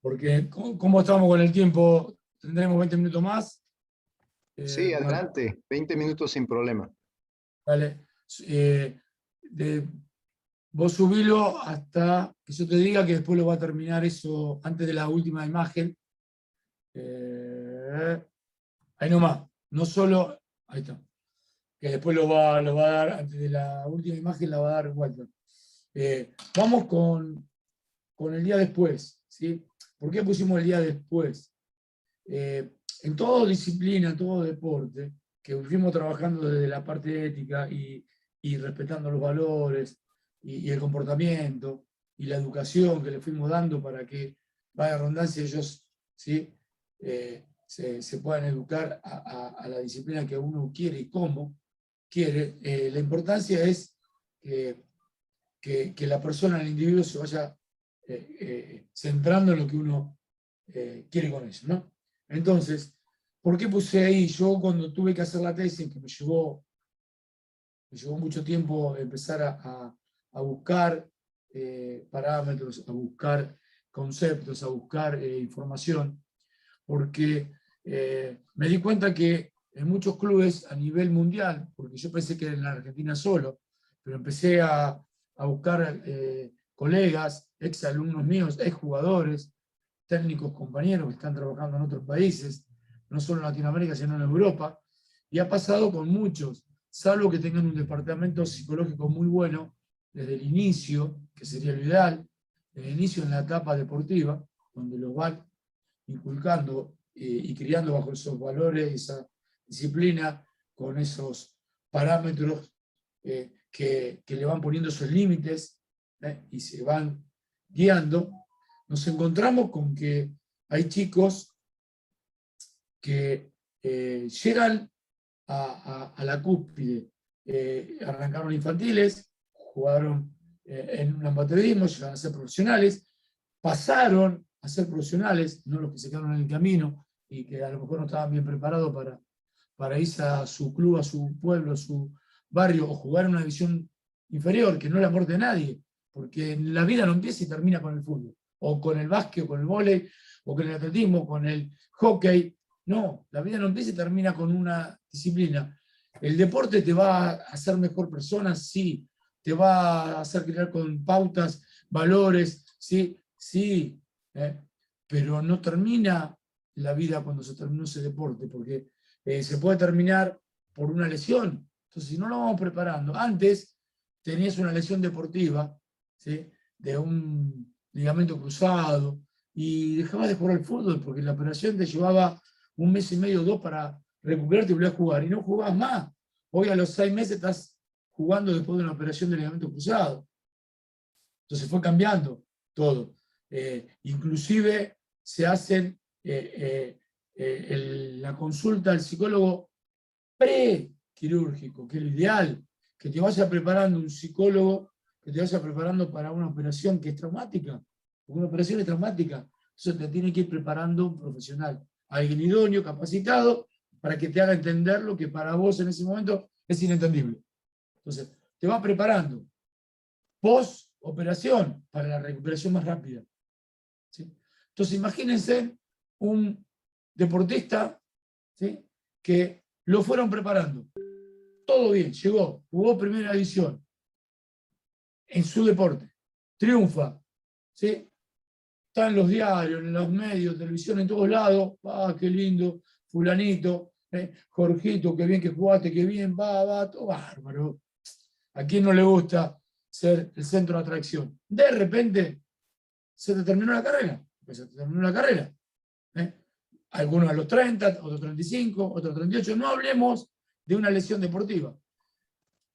Porque, ¿cómo estamos con el tiempo? ¿Tendremos 20 minutos más? Sí, adelante, 20 minutos sin problema. Vale. Vos subilo hasta que yo te diga, que después lo va a terminar eso antes de la última imagen. Ahí nomás, no solo, ahí está, que después lo va a dar, antes de la última imagen la va a dar Walter. Vamos con el día después, ¿sí? ¿Por qué pusimos el día después? En toda disciplina, en todo deporte, que fuimos trabajando desde la parte ética y respetando los valores y el comportamiento y la educación que le fuimos dando para que, vaya redundancia, ellos, ¿sí? Se puedan educar a la disciplina que uno quiere y cómo quiere. La importancia es que la persona, el individuo, se vaya centrando en lo que uno quiere con eso, ¿no? Entonces, ¿por qué puse ahí? Yo cuando tuve que hacer la tesis, que me llevó mucho tiempo empezar a buscar parámetros, a buscar conceptos, a buscar información, porque me di cuenta que en muchos clubes a nivel mundial, porque yo pensé que era en la Argentina solo, pero empecé a buscar colegas, ex alumnos míos, ex jugadores, técnicos, compañeros que están trabajando en otros países, no solo en Latinoamérica, sino en Europa, y ha pasado con muchos, salvo que tengan un departamento psicológico muy bueno desde el inicio, que sería lo ideal, desde el inicio en la etapa deportiva, donde los van inculcando y criando bajo esos valores, esa disciplina, con esos parámetros que le van poniendo esos límites y se van guiando, nos encontramos con que hay chicos que llegan a la cúspide, arrancaron infantiles, jugaron en un amateurismo, llegaron a ser profesionales, pasaron a ser profesionales, no los que se quedaron en el camino y que a lo mejor no estaban bien preparados para irse a su club, a su pueblo, a su barrio, o jugar en una división inferior, que no es la muerte de nadie, porque la vida no empieza y termina con el fútbol, o con el básquet, o con el vóley, o con el atletismo, o con el hockey. No, la vida no empieza y termina con una disciplina. El deporte te va a hacer mejor persona, sí, te va a hacer crear con pautas, valores, sí, sí, pero no termina la vida cuando se terminó ese deporte, porque se puede terminar por una lesión. Entonces, si no lo vamos preparando, antes tenías una lesión deportiva, ¿sí? De un ligamento cruzado, y dejabas de jugar al fútbol, porque la operación te llevaba 1 mes y medio o 2 para recuperarte y volver a jugar, y no jugabas más. Hoy a los 6 meses estás jugando después de una operación de ligamento cruzado. Entonces fue cambiando todo. Inclusive se hacen la consulta al psicólogo pre-quirúrgico, que es lo ideal, que te vaya preparando un psicólogo, que te vaya preparando para una operación que es traumática. Una operación es traumática. Entonces te tiene que ir preparando un profesional, alguien idóneo, capacitado, para que te haga entender lo que para vos en ese momento es inentendible. Entonces, te va preparando. Post-operación, para la recuperación más rápida. ¿Sí? Entonces, imagínense un deportista, ¿sí? Que lo fueron preparando. Todo bien, llegó, jugó primera división en su deporte, triunfa, ¿sí? Está en los diarios, en los medios, televisión, en todos lados. ¡Ah, qué lindo! Fulanito, Jorgito, qué bien que jugaste, qué bien, va, todo bárbaro. ¿A quién no le gusta ser el centro de atracción? De repente se te terminó la carrera. Pues se te terminó la carrera. Algunos a los 30, otros 35, otros 38. No hablemos de una lesión deportiva.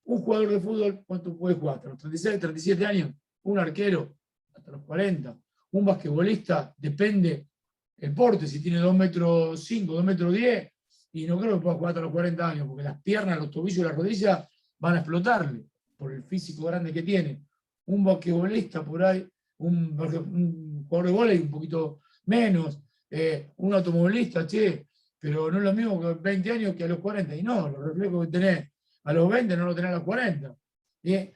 Un jugador de fútbol, ¿cuánto puede jugar? Hasta los 36, 37 años. Un arquero, hasta los 40. Un basquetbolista, depende el porte, si tiene 2,5 metros, 2,10 metros, y no creo que pueda jugar hasta los 40 años, porque las piernas, los tobillos y las rodillas van a explotarle por el físico grande que tiene. Un basquetbolista por ahí, un jugador de vóley un poquito menos, un automovilista, pero no es lo mismo que 20 años que a los 40. Y no, los reflejos que tenés a los 20 no los tenés a los 40.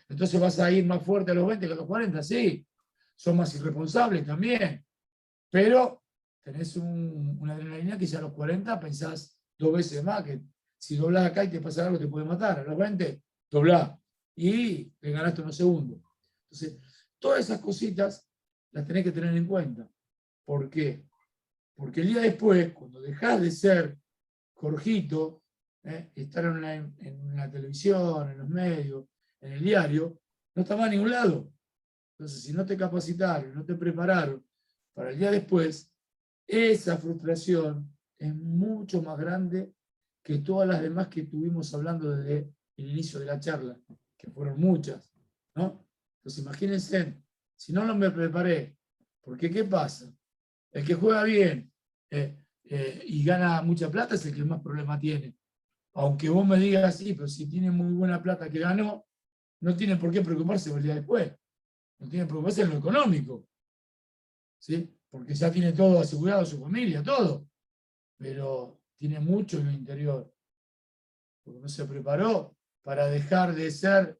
Entonces vas a ir más fuerte a los 20 que a los 40, sí. Son más irresponsables también. Pero tenés una adrenalina que ya a los 40 pensás 2 veces más, que si doblás acá y te pasa algo te puede matar. A los 20 doblás y te ganaste unos segundos. Entonces, todas esas cositas las tenés que tener en cuenta. ¿Por qué? Porque el día después, cuando dejás de ser Jorgito, estar en la televisión, en los medios, en el diario, no está más a ningún lado. Entonces, si no te capacitaron, no te prepararon para el día después, esa frustración es mucho más grande que todas las demás que estuvimos hablando desde el inicio de la charla, que fueron muchas, ¿no? Entonces, imagínense, si no me preparé, porque ¿qué pasa? El que juega bien y gana mucha plata es el que más problema tiene. Aunque vos me digas, sí, pero si tiene muy buena plata que ganó, no tiene por qué preocuparse el día después. No tiene que preocuparse en lo económico, ¿sí? Porque ya tiene todo asegurado, su familia, todo. Pero tiene mucho en lo interior. Porque no se preparó para dejar de ser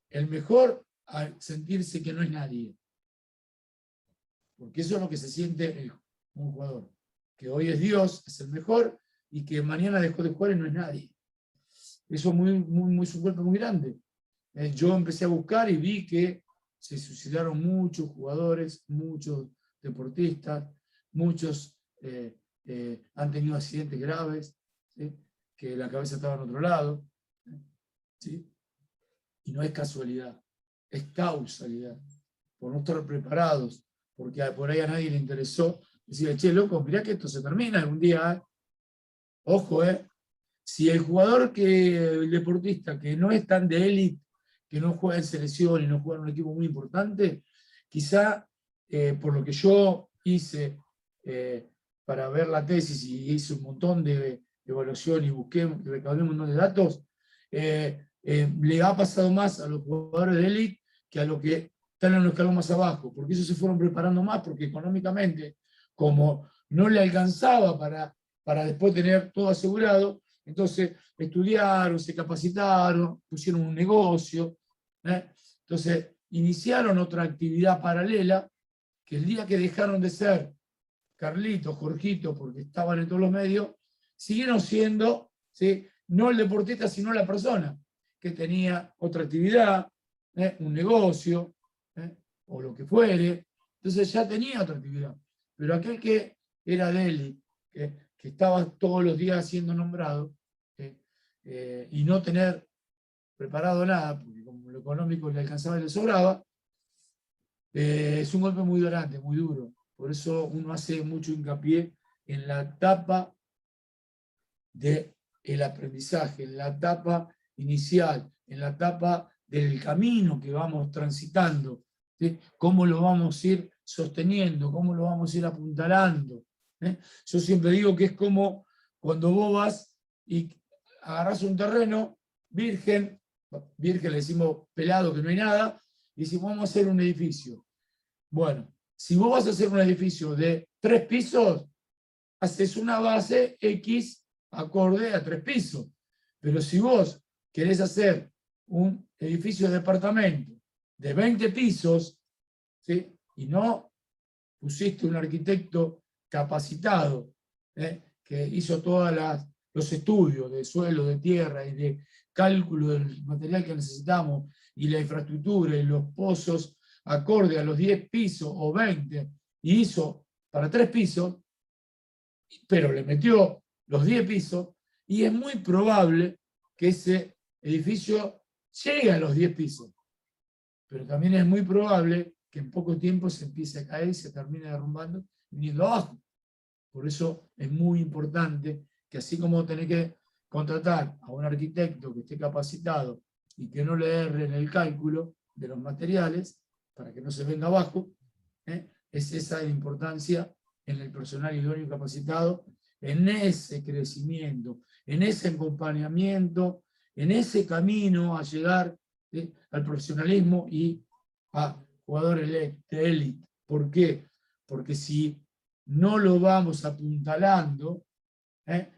el mejor a sentirse que no es nadie. Porque eso es lo que se siente un jugador. Que hoy es Dios, es el mejor, y que mañana dejó de jugar y no es nadie. Eso es un golpe muy grande. Yo empecé a buscar y vi que se suicidaron muchos jugadores, muchos deportistas, muchos han tenido accidentes graves, ¿sí? Que la cabeza estaba en otro lado, ¿sí? Y no es casualidad, es causalidad, por no estar preparados, porque por ahí a nadie le interesó decir, che, loco, mirá que esto se termina algún día, ojo, si el jugador el deportista que no es tan de élite, que no juega en selección y no juega en un equipo muy importante, quizá por lo que yo hice para ver la tesis y hice un montón de evaluación y busqué y recaudé un montón de datos, le ha pasado más a los jugadores de élite que a los que están en los escalón más abajo, porque ellos se fueron preparando más, porque económicamente, como no le alcanzaba para después tener todo asegurado, entonces estudiaron, se capacitaron, pusieron un negocio, entonces iniciaron otra actividad paralela, que el día que dejaron de ser Carlitos, Jorgito, porque estaban en todos los medios, siguieron siendo, ¿sí? No el deportista, sino la persona que tenía otra actividad, un negocio, o lo que fuere, entonces ya tenía otra actividad. Pero aquel que era de élite, que estaba todos los días siendo nombrado, y no tener preparado nada, porque como lo económico le alcanzaba y le sobraba, es un golpe muy grande, muy duro. Por eso uno hace mucho hincapié en la etapa del aprendizaje, en la etapa inicial, en la etapa del camino que vamos transitando, ¿sí? Cómo lo vamos a ir sosteniendo, cómo lo vamos a ir apuntalando. Yo siempre digo que es como cuando vos vas y agarrás un terreno virgen le decimos pelado, que no hay nada, y decimos vamos a hacer un edificio. Bueno, si vos vas a hacer un edificio de 3 pisos, haces una base X acorde a 3 pisos. Pero si vos querés hacer un edificio de departamento de 20 pisos, ¿sí? Y no pusiste un arquitecto capacitado, que hizo todos los estudios de suelo, de tierra y de cálculo del material que necesitamos y la infraestructura y los pozos acorde a los 10 pisos o 20, y hizo para 3 pisos, pero le metió los 10 pisos, y es muy probable que ese edificio llegue a los 10 pisos. Pero también es muy probable que en poco tiempo se empiece a caer y se termine derrumbando y viniendo abajo. Por eso es muy importante que, así como tenés que contratar a un arquitecto que esté capacitado y que no le erre en el cálculo de los materiales para que no se venga abajo, es esa la importancia en el personal idóneo y capacitado, en ese crecimiento, en ese acompañamiento, en ese camino a llegar al profesionalismo y a jugadores de élite. ¿Por qué? Porque si no lo vamos apuntalando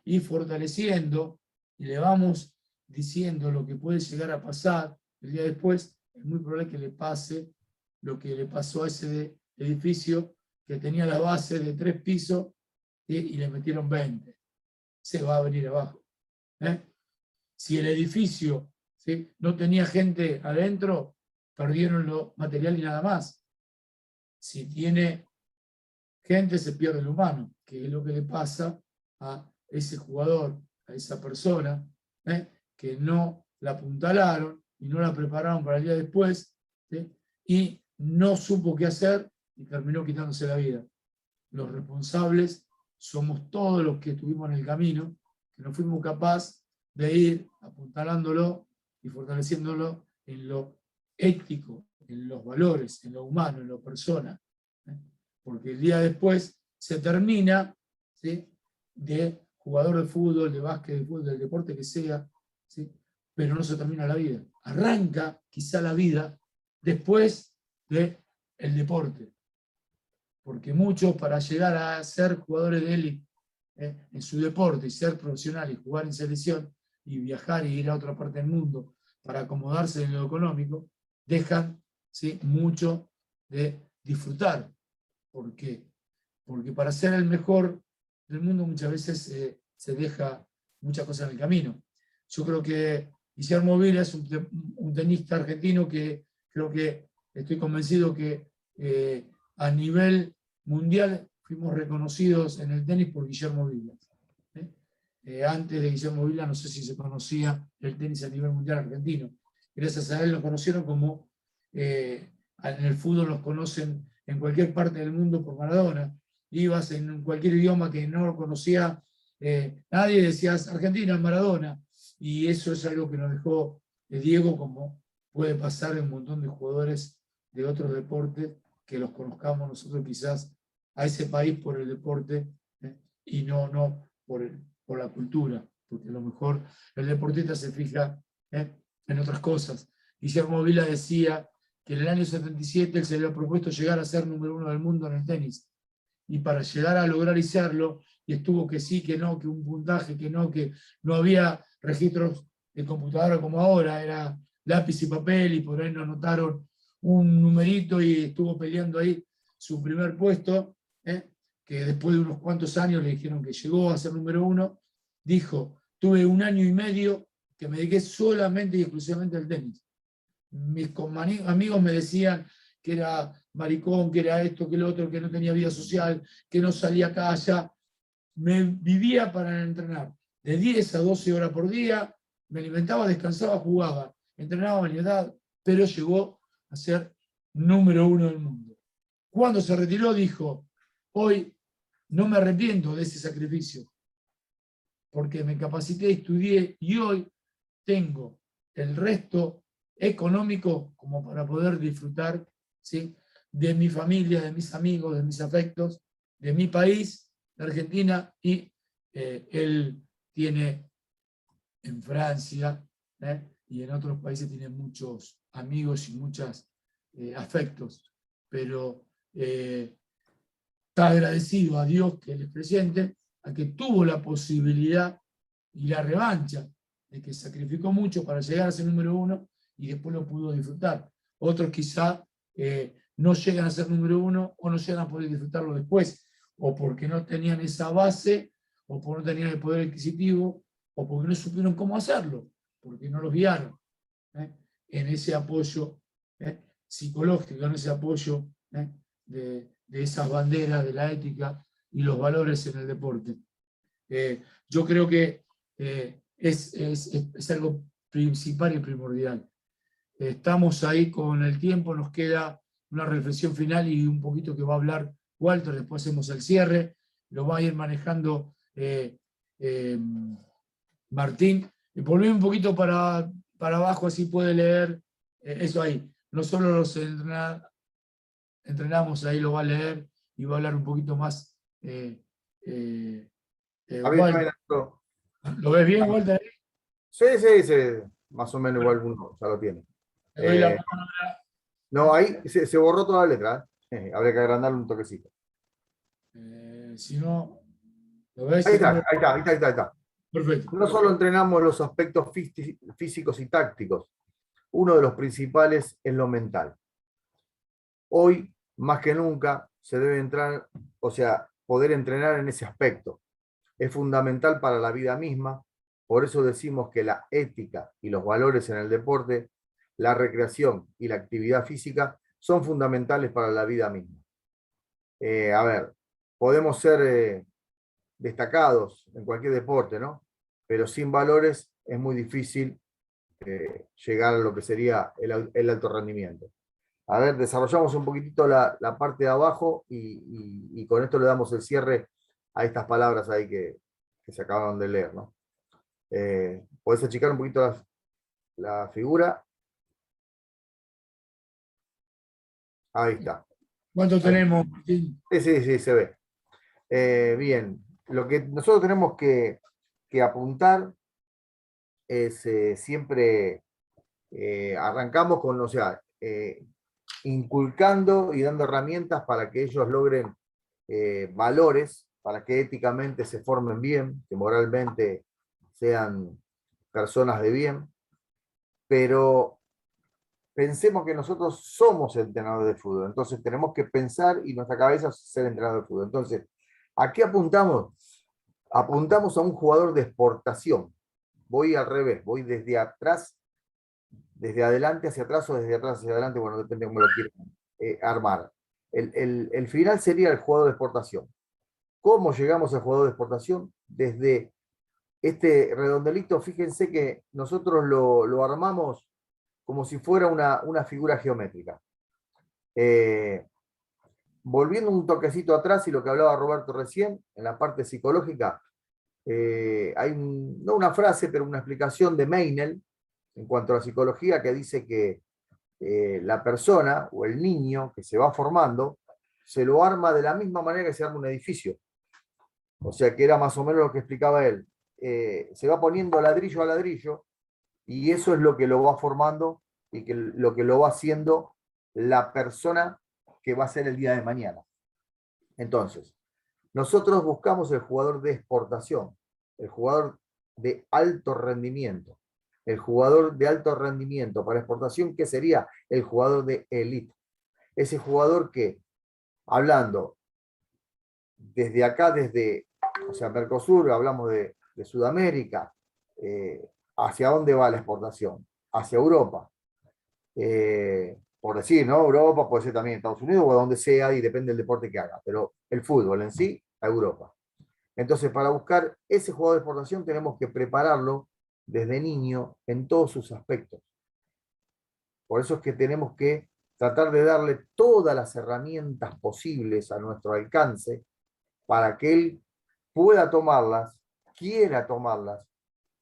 y fortaleciendo y le vamos diciendo lo que puede llegar a pasar el día después, es muy probable que le pase lo que le pasó a ese edificio que tenía la base de 3 pisos y le metieron 20. Se va a venir abajo. Si el edificio, ¿sí?, no tenía gente adentro, perdieron lo material y nada más. Si tiene gente, se pierde lo humano, que es lo que le pasa a ese jugador a esa persona, que no la apuntalaron y no la prepararon para el día después, ¿sí? Y no supo qué hacer y terminó quitándose la vida. Los responsables somos todos los que estuvimos en el camino, que no fuimos capaces de ir apuntalándolo y fortaleciéndolo en lo ético, en los valores, en lo humano, en lo persona. Porque el día después se termina, ¿sí?, de jugador de fútbol, de básquet, de fútbol, del deporte que sea, ¿sí?, pero no se termina la vida. Arranca quizá la vida después del deporte. Porque muchos, para llegar a ser jugadores de élite en su deporte y ser profesional y jugar en selección y viajar y ir a otra parte del mundo para acomodarse en lo económico, dejan, ¿sí?, mucho de disfrutar. ¿Por qué? Porque para ser el mejor del mundo muchas veces se deja muchas cosas en el camino. Yo creo que Guillermo Vila es un tenista argentino que creo que estoy convencido que a nivel mundial fuimos reconocidos en el tenis por Guillermo Vila. Antes de Guillermo Vila no sé si se conocía el tenis a nivel mundial argentino. Gracias a él nos conocieron como en el fútbol nos conocen en cualquier parte del mundo por Maradona. Ibas en cualquier idioma que no lo conocía nadie, decías Argentina, Maradona. Y eso es algo que nos dejó Diego, como puede pasar en un montón de jugadores de otros deportes, que los conozcamos nosotros quizás a ese país por el deporte y no por la cultura, porque a lo mejor el deportista se fija en otras cosas. Guillermo Vila decía que en el año 77 él se había propuesto llegar a ser número 1 del mundo en el tenis, y para llegar a lograr hacerlo, y estuvo que sí, que no, que un puntaje, que no había registros de computadora como ahora, era lápiz y papel, y por ahí nos anotaron un numerito y estuvo peleando ahí su primer puesto, que después de unos cuantos años le dijeron que llegó a ser número 1, dijo, tuve 1 año y medio que me dediqué solamente y exclusivamente al tenis. Mis amigos me decían que era maricón, que era esto, que lo otro, que no tenía vida social, que no salía acá, allá. Me vivía para entrenar de 10 a 12 horas por día, me alimentaba, descansaba, jugaba, entrenaba a mi edad, pero llegó a ser número 1 del mundo. Cuando se retiró dijo, hoy no me arrepiento de ese sacrificio, porque me capacité, estudié y hoy tengo el resto económico como para poder disfrutar, ¿sí?, de mi familia, de mis amigos, de mis afectos, de mi país, de Argentina, y él tiene en Francia y en otros países tiene muchos amigos y muchos afectos, pero está agradecido a Dios que él es presente, a que tuvo la posibilidad y la revancha de que sacrificó mucho para llegar a ser número 1 y después lo pudo disfrutar. Otros quizá no llegan a ser número 1 o no llegan a poder disfrutarlo después, o porque no tenían esa base, o porque no tenían el poder adquisitivo, o porque no supieron cómo hacerlo, porque no los guiaron en ese apoyo psicológico, en ese apoyo de esas banderas de la ética y los valores en el deporte. Yo creo que es algo principal y primordial. Estamos ahí con el tiempo, nos queda una reflexión final y un poquito que va a hablar Walter, después hacemos el cierre, lo va a ir manejando Martín. Y volvemos un poquito para abajo, así puede leer eso ahí. Nosotros los entrenamos, ahí lo va a leer y va a hablar un poquito más. Walter. ¿Lo ves bien, Walter? Sí, sí, más o menos igual uno ya lo tiene. Te doy la palabra. No, ahí se borró toda la letra. Habría que agrandarle un toquecito. Si no, ¿lo ves? Ahí está. Perfecto. No solo entrenamos los aspectos físicos y tácticos, uno de los principales es lo mental. Hoy, más que nunca, se debe entrar, o sea, poder entrenar en ese aspecto. Es fundamental para la vida misma, por eso decimos que la ética y los valores en el deporte, la recreación y la actividad física son fundamentales para la vida misma. A ver, podemos ser destacados en cualquier deporte, ¿no? pero sin valores es muy difícil llegar a lo que sería el alto rendimiento. A ver, desarrollamos un poquitito la parte de abajo y con esto le damos el cierre a estas palabras ahí que se acaban de leer, ¿no? ¿Podés achicar un poquito la figura? Ahí está. ¿Cuánto tenemos, Martín? Sí, se ve. Bien, lo que nosotros tenemos que apuntar es siempre, arrancamos con, o sea, inculcando y dando herramientas para que ellos logren valores, para que éticamente se formen bien, que moralmente sean personas de bien, pero pensemos que nosotros somos entrenadores de fútbol, entonces tenemos que pensar y nuestra cabeza es ser entrenador de fútbol. Entonces, ¿a qué apuntamos? Apuntamos a un jugador de exportación. Voy al revés, voy desde atrás, desde adelante hacia atrás o desde atrás hacia adelante, bueno, depende de cómo lo quieran armar. El final sería el jugador de exportación. ¿Cómo llegamos al jugador de exportación? Desde este redondelito, fíjense que nosotros lo armamos como si fuera una figura geométrica. Volviendo un toquecito atrás y lo que hablaba Roberto recién, en la parte psicológica, hay no una frase, pero una explicación de Meinel en cuanto a la psicología que dice que la persona o el niño que se va formando se lo arma de la misma manera que se arma un edificio. O sea que era más o menos lo que explicaba él. Se va poniendo ladrillo a ladrillo y eso es lo que lo va formando y lo que lo va haciendo la persona que va a ser el día de mañana. Entonces, nosotros buscamos el jugador de exportación, el jugador de alto rendimiento. El jugador de alto rendimiento para exportación, ¿qué sería? El jugador de élite. Ese jugador que, hablando desde acá, o sea, Mercosur, hablamos de Sudamérica, ¿hacia dónde va la exportación? Hacia Europa. Por decir, ¿no? Europa puede ser también Estados Unidos o donde sea y depende del deporte que haga, pero el fútbol en sí, a Europa. Entonces, para buscar ese jugador de exportación tenemos que prepararlo desde niño en todos sus aspectos. Por eso es que tenemos que tratar de darle todas las herramientas posibles a nuestro alcance para que él pueda tomarlas, quiera tomarlas,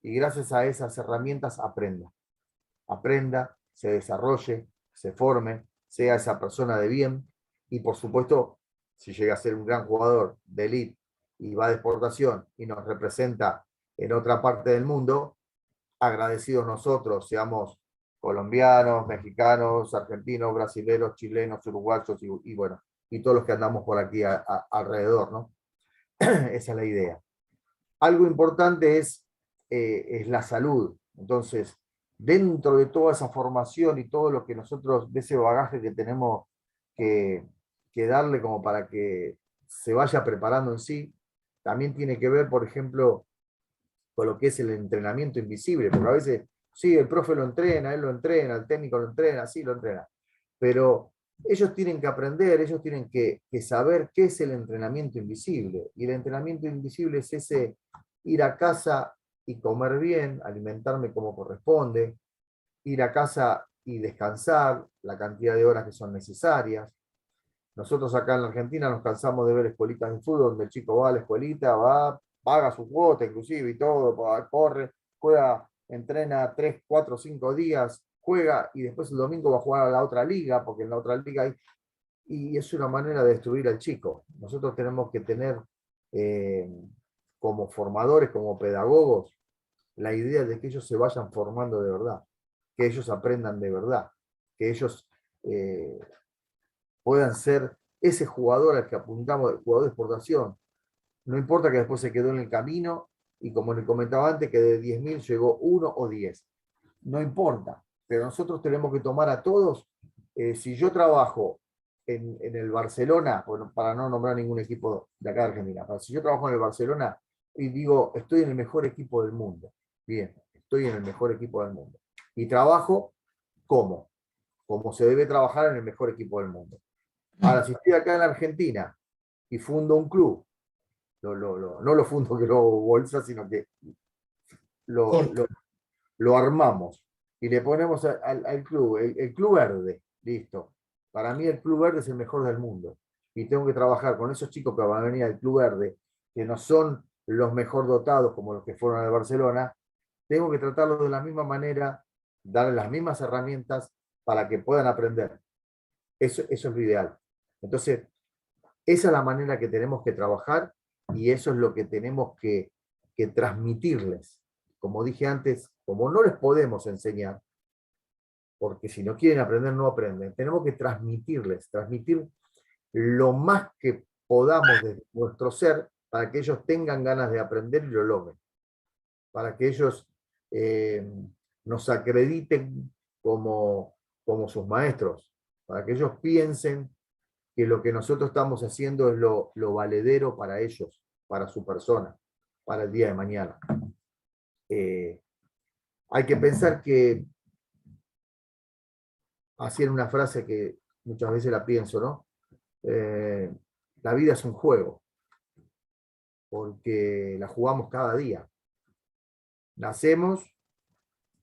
y gracias a esas herramientas aprenda, se desarrolle, se forme, sea esa persona de bien, y por supuesto, si llega a ser un gran jugador de élite y va de exportación y nos representa en otra parte del mundo, agradecidos nosotros, seamos colombianos, mexicanos, argentinos, brasileños, chilenos, uruguayos y bueno, y todos los que andamos por aquí alrededor, ¿no? Esa es la idea. Algo importante es la salud. Entonces, dentro de toda esa formación y todo lo que nosotros, de ese bagaje que tenemos que darle como para que se vaya preparando en sí, también tiene que ver, por ejemplo, con lo que es el entrenamiento invisible, porque a veces, sí, el profe lo entrena, él lo entrena, el técnico lo entrena, sí, lo entrena, pero ellos tienen que aprender, ellos tienen que saber qué es el entrenamiento invisible, y el entrenamiento invisible es ese ir a casa y comer bien, alimentarme como corresponde, ir a casa y descansar la cantidad de horas que son necesarias. Nosotros acá en la Argentina nos cansamos de ver escuelitas de fútbol donde el chico va a la escuelita, va, paga su cuota inclusive y todo, corre, juega, entrena 3, 4, 5 días, juega y después el domingo va a jugar a la otra liga, porque en la otra liga hay... Y es una manera de destruir al chico. Nosotros tenemos que tener, como formadores, como pedagogos, la idea de que ellos se vayan formando de verdad, que ellos aprendan de verdad, que ellos puedan ser ese jugador al que apuntamos, el jugador de exportación. No importa que después se quedó en el camino y como les comentaba antes, que de 10.000 llegó 1 o 10. No importa, pero nosotros tenemos que tomar a todos. Si yo trabajo en el Barcelona, bueno, para no nombrar ningún equipo de acá de Argentina, pero si yo trabajo en el Barcelona y digo, estoy en el mejor equipo del mundo, bien, estoy en el mejor equipo del mundo. Y trabajo como se debe trabajar en el mejor equipo del mundo. Ahora, si estoy acá en la Argentina y fundo un club, no lo fundo que lo bolsa, sino que lo armamos y le ponemos al club, el club verde, listo. Para mí el club verde es el mejor del mundo. Y tengo que trabajar con esos chicos que van a venir al club verde, que no son los mejor dotados como los que fueron al Barcelona. Tengo que tratarlos de la misma manera, darles las mismas herramientas para que puedan aprender. Eso es lo ideal. Entonces, esa es la manera que tenemos que trabajar y eso es lo que tenemos que transmitirles. Como dije antes, como no les podemos enseñar, porque si no quieren aprender, no aprenden, tenemos que transmitir lo más que podamos de nuestro ser para que ellos tengan ganas de aprender y lo logren. Para que ellos nos acrediten como sus maestros, para que ellos piensen que lo que nosotros estamos haciendo es lo valedero para ellos, para su persona, para el día de mañana. Hay que pensar que, así en una frase que muchas veces la pienso, ¿no? La vida es un juego, porque la jugamos cada día. Nacemos,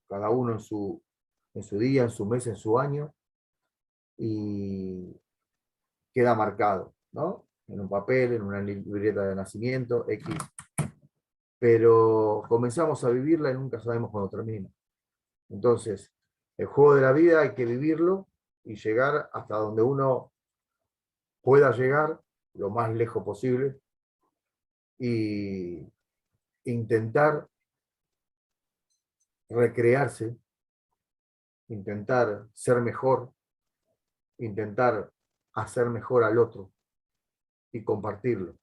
cada uno en su día, en su mes, en su año, y queda marcado, ¿no? En un papel, en una libreta de nacimiento, X. Pero comenzamos a vivirla y nunca sabemos cuándo termina. Entonces, el juego de la vida hay que vivirlo y llegar hasta donde uno pueda llegar, lo más lejos posible, y intentar recrearse, intentar ser mejor, intentar hacer mejor al otro y compartirlo.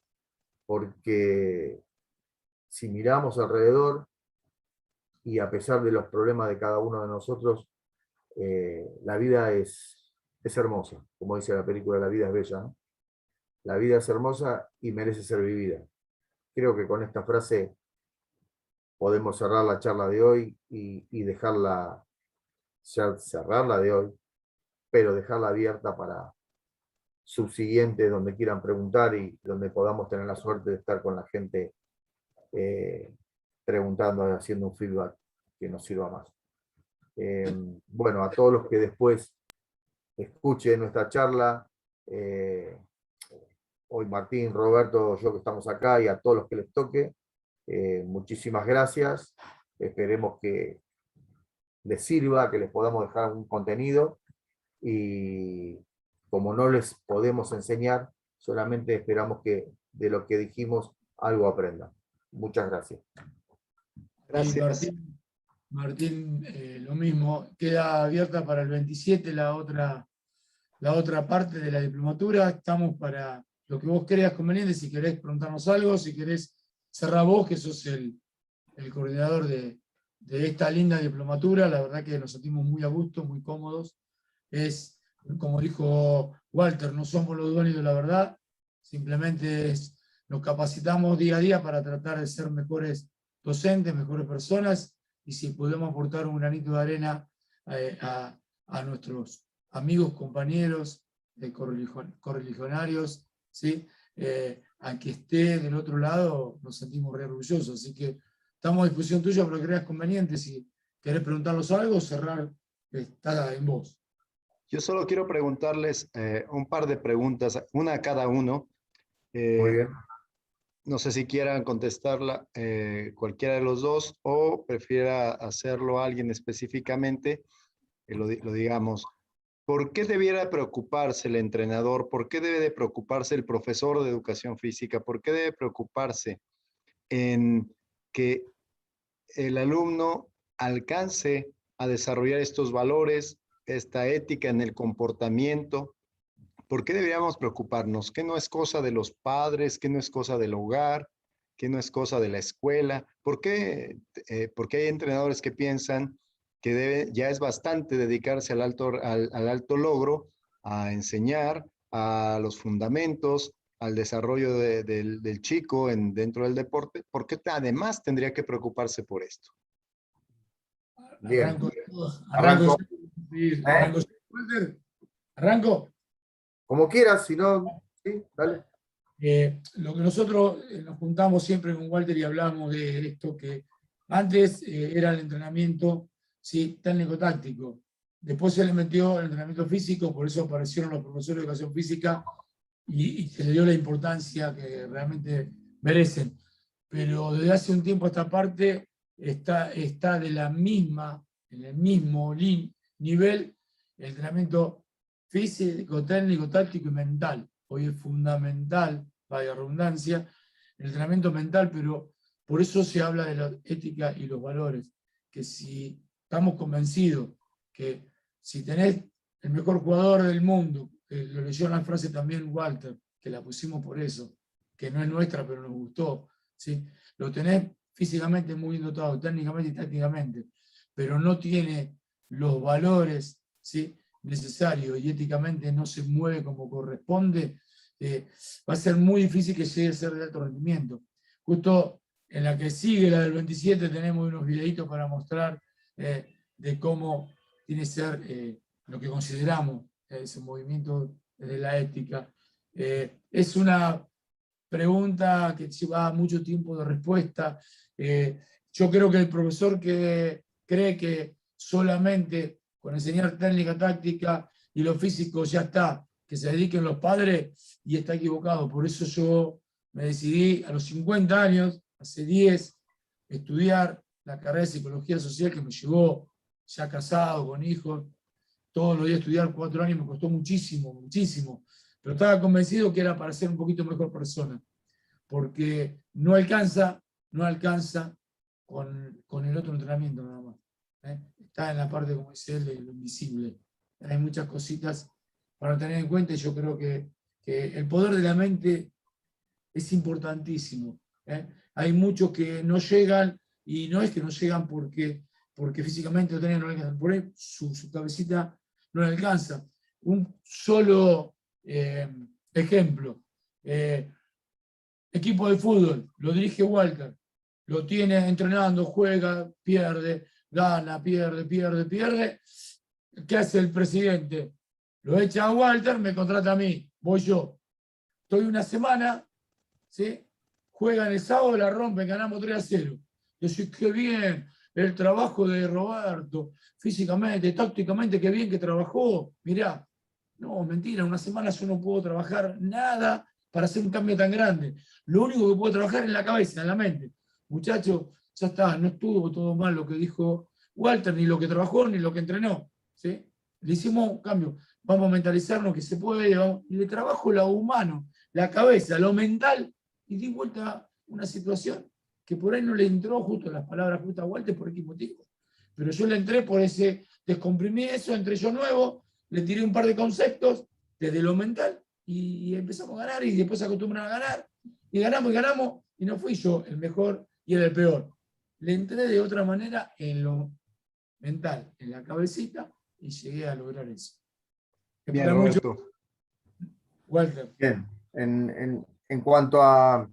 Porque si miramos alrededor, y a pesar de los problemas de cada uno de nosotros, la vida es hermosa. Como dice la película, la vida es bella, ¿no? La vida es hermosa y merece ser vivida. Creo que con esta frase podemos cerrar la charla de hoy y dejarla, cerrarla de hoy, pero dejarla abierta para subsiguientes donde quieran preguntar y donde podamos tener la suerte de estar con la gente preguntando, haciendo un feedback que nos sirva más. Bueno, a todos los que después escuchen nuestra charla, hoy Martín, Roberto, yo que estamos acá, y a todos los que les toque, muchísimas gracias. Esperemos que les sirva, que les podamos dejar un contenido, y como no les podemos enseñar, solamente esperamos que de lo que dijimos algo aprendan. Muchas gracias. Gracias. Martín, lo mismo, queda abierta para el 27 la otra parte de la diplomatura. Estamos para lo que vos creas conveniente, si querés preguntarnos algo, si querés cerrar vos, que sos el coordinador de esta linda diplomatura. La verdad que nos sentimos muy a gusto, muy cómodos. Es, como dijo Walter, no somos los dueños de la verdad, simplemente nos capacitamos día a día para tratar de ser mejores docentes, mejores personas, y si podemos aportar un granito de arena a nuestros amigos, compañeros, correligionarios, ¿sí? A que esté del otro lado, nos sentimos re orgullosos. Así que estamos a disposición tuya, pero creas conveniente, si querés preguntarnos algo, cerrar, está en vos. Yo solo quiero preguntarles un par de preguntas, una a cada uno. Muy bien. No sé si quieran contestarla cualquiera de los dos o prefiera hacerlo alguien específicamente, lo digamos. ¿Por qué debiera preocuparse el entrenador? ¿Por qué debe de preocuparse el profesor de educación física? ¿Por qué debe preocuparse en que el alumno alcance a desarrollar estos valores, esta ética en el comportamiento? ¿Por qué deberíamos preocuparnos? ¿Qué no es cosa de los padres? ¿Qué no es cosa del hogar? ¿Qué no es cosa de la escuela? ¿Por qué? Porque hay entrenadores que piensan que ya es bastante dedicarse al alto logro, a enseñar, a los fundamentos, al desarrollo del chico dentro del deporte. ¿Por qué además tendría que preocuparse por esto? Bien. Arranco. Como quieras, si no, sí, dale. Lo que nosotros nos juntamos siempre con Walter y hablamos de esto, que Antes era el entrenamiento, ¿sí?, técnico-táctico. Después se le metió el entrenamiento físico, por eso aparecieron los profesores de educación física y se le dio la importancia que realmente merecen. Pero desde hace un tiempo a esta parte está de la misma, en el mismo nivel el entrenamiento físico, técnico, táctico y mental. Hoy es fundamental, vaya redundancia, el entrenamiento mental, pero por eso se habla de la ética y los valores, que si estamos convencidos que si tenés el mejor jugador del mundo, que lo leyó en la frase también Walter, que la pusimos por eso, que no es nuestra, pero nos gustó, ¿sí? Lo tenés físicamente muy bien dotado, técnicamente y tácticamente, pero no tiene los valores, ¿sí?, necesarios y éticamente no se mueve como corresponde, va a ser muy difícil que llegue a ser de alto rendimiento. Justo en la que sigue, la del 27, tenemos unos videitos para mostrar de cómo tiene que ser lo que consideramos ese movimiento de la ética. Es una pregunta que lleva mucho tiempo de respuesta. Yo creo que el profesor que cree que solamente con enseñar técnica, táctica y lo físico ya está, que se dediquen los padres, y está equivocado. Por eso yo me decidí a los 50 años, hace 10, estudiar la carrera de Psicología Social, que me llevó, ya casado, con hijos, todos los días estudiar 4 años, me costó muchísimo, muchísimo, pero estaba convencido que era para ser un poquito mejor persona, porque no alcanza con el otro entrenamiento nada más. Está en la parte, como dice él, de lo invisible. Hay muchas cositas para tener en cuenta, y yo creo que el poder de la mente es importantísimo. Hay muchos que no llegan, y no es que no llegan porque físicamente no tienen, no alcanzan, por ahí su cabecita no le alcanza. Un solo ejemplo. Equipo de fútbol, lo dirige Walter, lo tiene entrenando, juega, pierde, gana, pierde, pierde, pierde. ¿Qué hace el presidente? Lo echa a Walter, me contrata a mí, voy yo. Estoy una semana, ¿sí? Juegan el sábado, la rompen, ganamos 3-0. Yo decís, qué bien el trabajo de Roberto, físicamente, tácticamente, qué bien que trabajó. Mirá, no, mentira, una semana yo no puedo trabajar nada para hacer un cambio tan grande. Lo único que puedo trabajar es en la cabeza, en la mente. Muchachos, ya está, no estuvo todo mal lo que dijo Walter, ni lo que trabajó, ni lo que entrenó. ¿Sí? Le hicimos un cambio. Vamos a mentalizarnos que se puede, y le trabajo lo humano, la cabeza, lo mental, y di vuelta una situación que por ahí no le entró justo las palabras justas a Walter por X motivo. Pero yo le entré por ese, descomprimí eso, entré yo nuevo, le tiré un par de conceptos desde lo mental y empezamos a ganar, y después se acostumbran a ganar, y ganamos, y no fui yo el mejor y el peor. Le entré de otra manera en lo mental, en la cabecita, y llegué a lograr eso. Bien, Roberto. Walter. Bien, en cuanto a,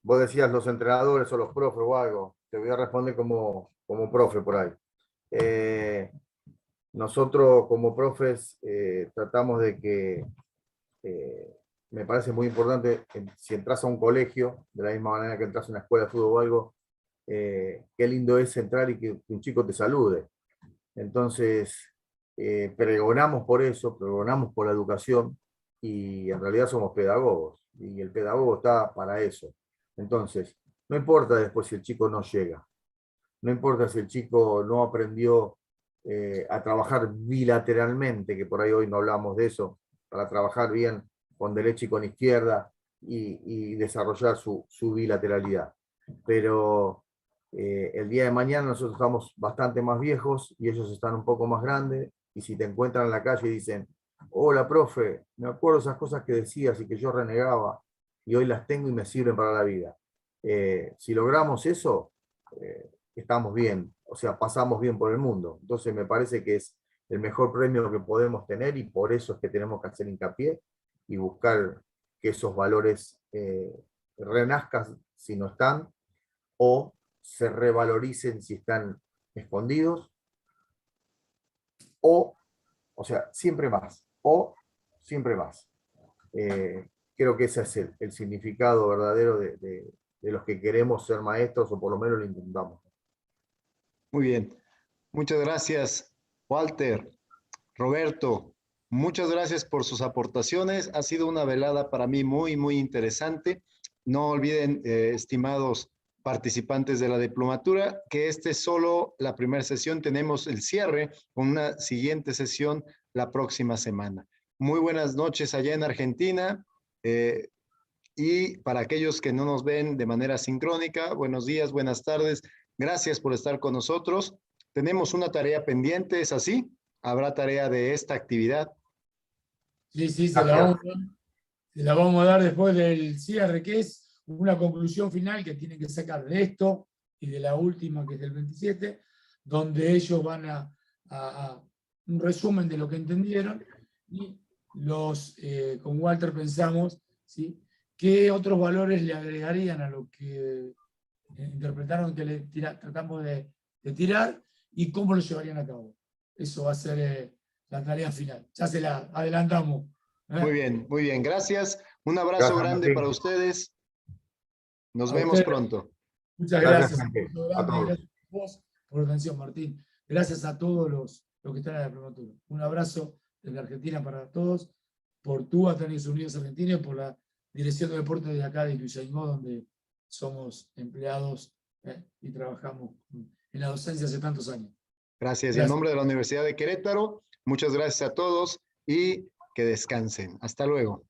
vos decías los entrenadores o los profes o algo, te voy a responder como profe por ahí. Nosotros como profes tratamos de que, me parece muy importante, si entras a un colegio, de la misma manera que entras a una escuela de fútbol o algo, qué lindo es entrar y que un chico te salude. Entonces, pregonamos por eso, pregonamos por la educación, y en realidad somos pedagogos, y el pedagogo está para eso. Entonces, no importa después si el chico no llega, no importa si el chico no aprendió a trabajar bilateralmente, que por ahí hoy no hablamos de eso, para trabajar bien con derecha y con izquierda y desarrollar su bilateralidad. Pero el día de mañana nosotros estamos bastante más viejos y ellos están un poco más grandes, y si te encuentran en la calle y dicen, hola profe, me acuerdo esas cosas que decías y que yo renegaba, y hoy las tengo y me sirven para la vida. Si logramos eso, estamos bien, o sea, pasamos bien por el mundo. Entonces me parece que es el mejor premio que podemos tener, y por eso es que tenemos que hacer hincapié y buscar que esos valores renazcan si no están, o se revaloricen si están escondidos, o sea, siempre más, o siempre más. Creo que ese es el significado verdadero de los que queremos ser maestros, o por lo menos lo intentamos. Muy bien. Muchas gracias, Walter, Roberto. Muchas gracias por sus aportaciones. Ha sido una velada para mí muy, muy interesante. No olviden, estimados participantes de la diplomatura, que esta es solo la primera sesión. Tenemos el cierre con una siguiente sesión la próxima semana. Muy buenas noches allá en Argentina. Y para aquellos que no nos ven de manera sincrónica, buenos días, buenas tardes. Gracias por estar con nosotros. Tenemos una tarea pendiente, ¿es así? ¿Habrá tarea de esta actividad? Sí, sí, se la vamos a dar después del cierre, que es una conclusión final que tienen que sacar de esto y de la última, que es del 27, donde ellos van a un resumen de lo que entendieron y con Walter pensamos, ¿sí?, qué otros valores le agregarían a lo que interpretaron que tratamos de tirar y cómo lo llevarían a cabo. Eso va a ser la tarea final. Ya se la adelantamos. Muy bien, gracias. Un abrazo Gracias, grande Martín. para ustedes. Nos A vemos ustedes, pronto. muchas Gracias, gracias. gente. Un abrazo A grande, todos. gracias a vos por la atención, Martín. Gracias a todos los que están en la diplomatura. Un abrazo desde Argentina para todos, por TUA, Tenis Unidos Argentina, y por la Dirección de Deportes de acá de Ituzaingó, donde somos empleados y trabajamos en la docencia hace tantos años. Gracias. Y en nombre de la Universidad de Querétaro, muchas gracias a todos y que descansen. Hasta luego.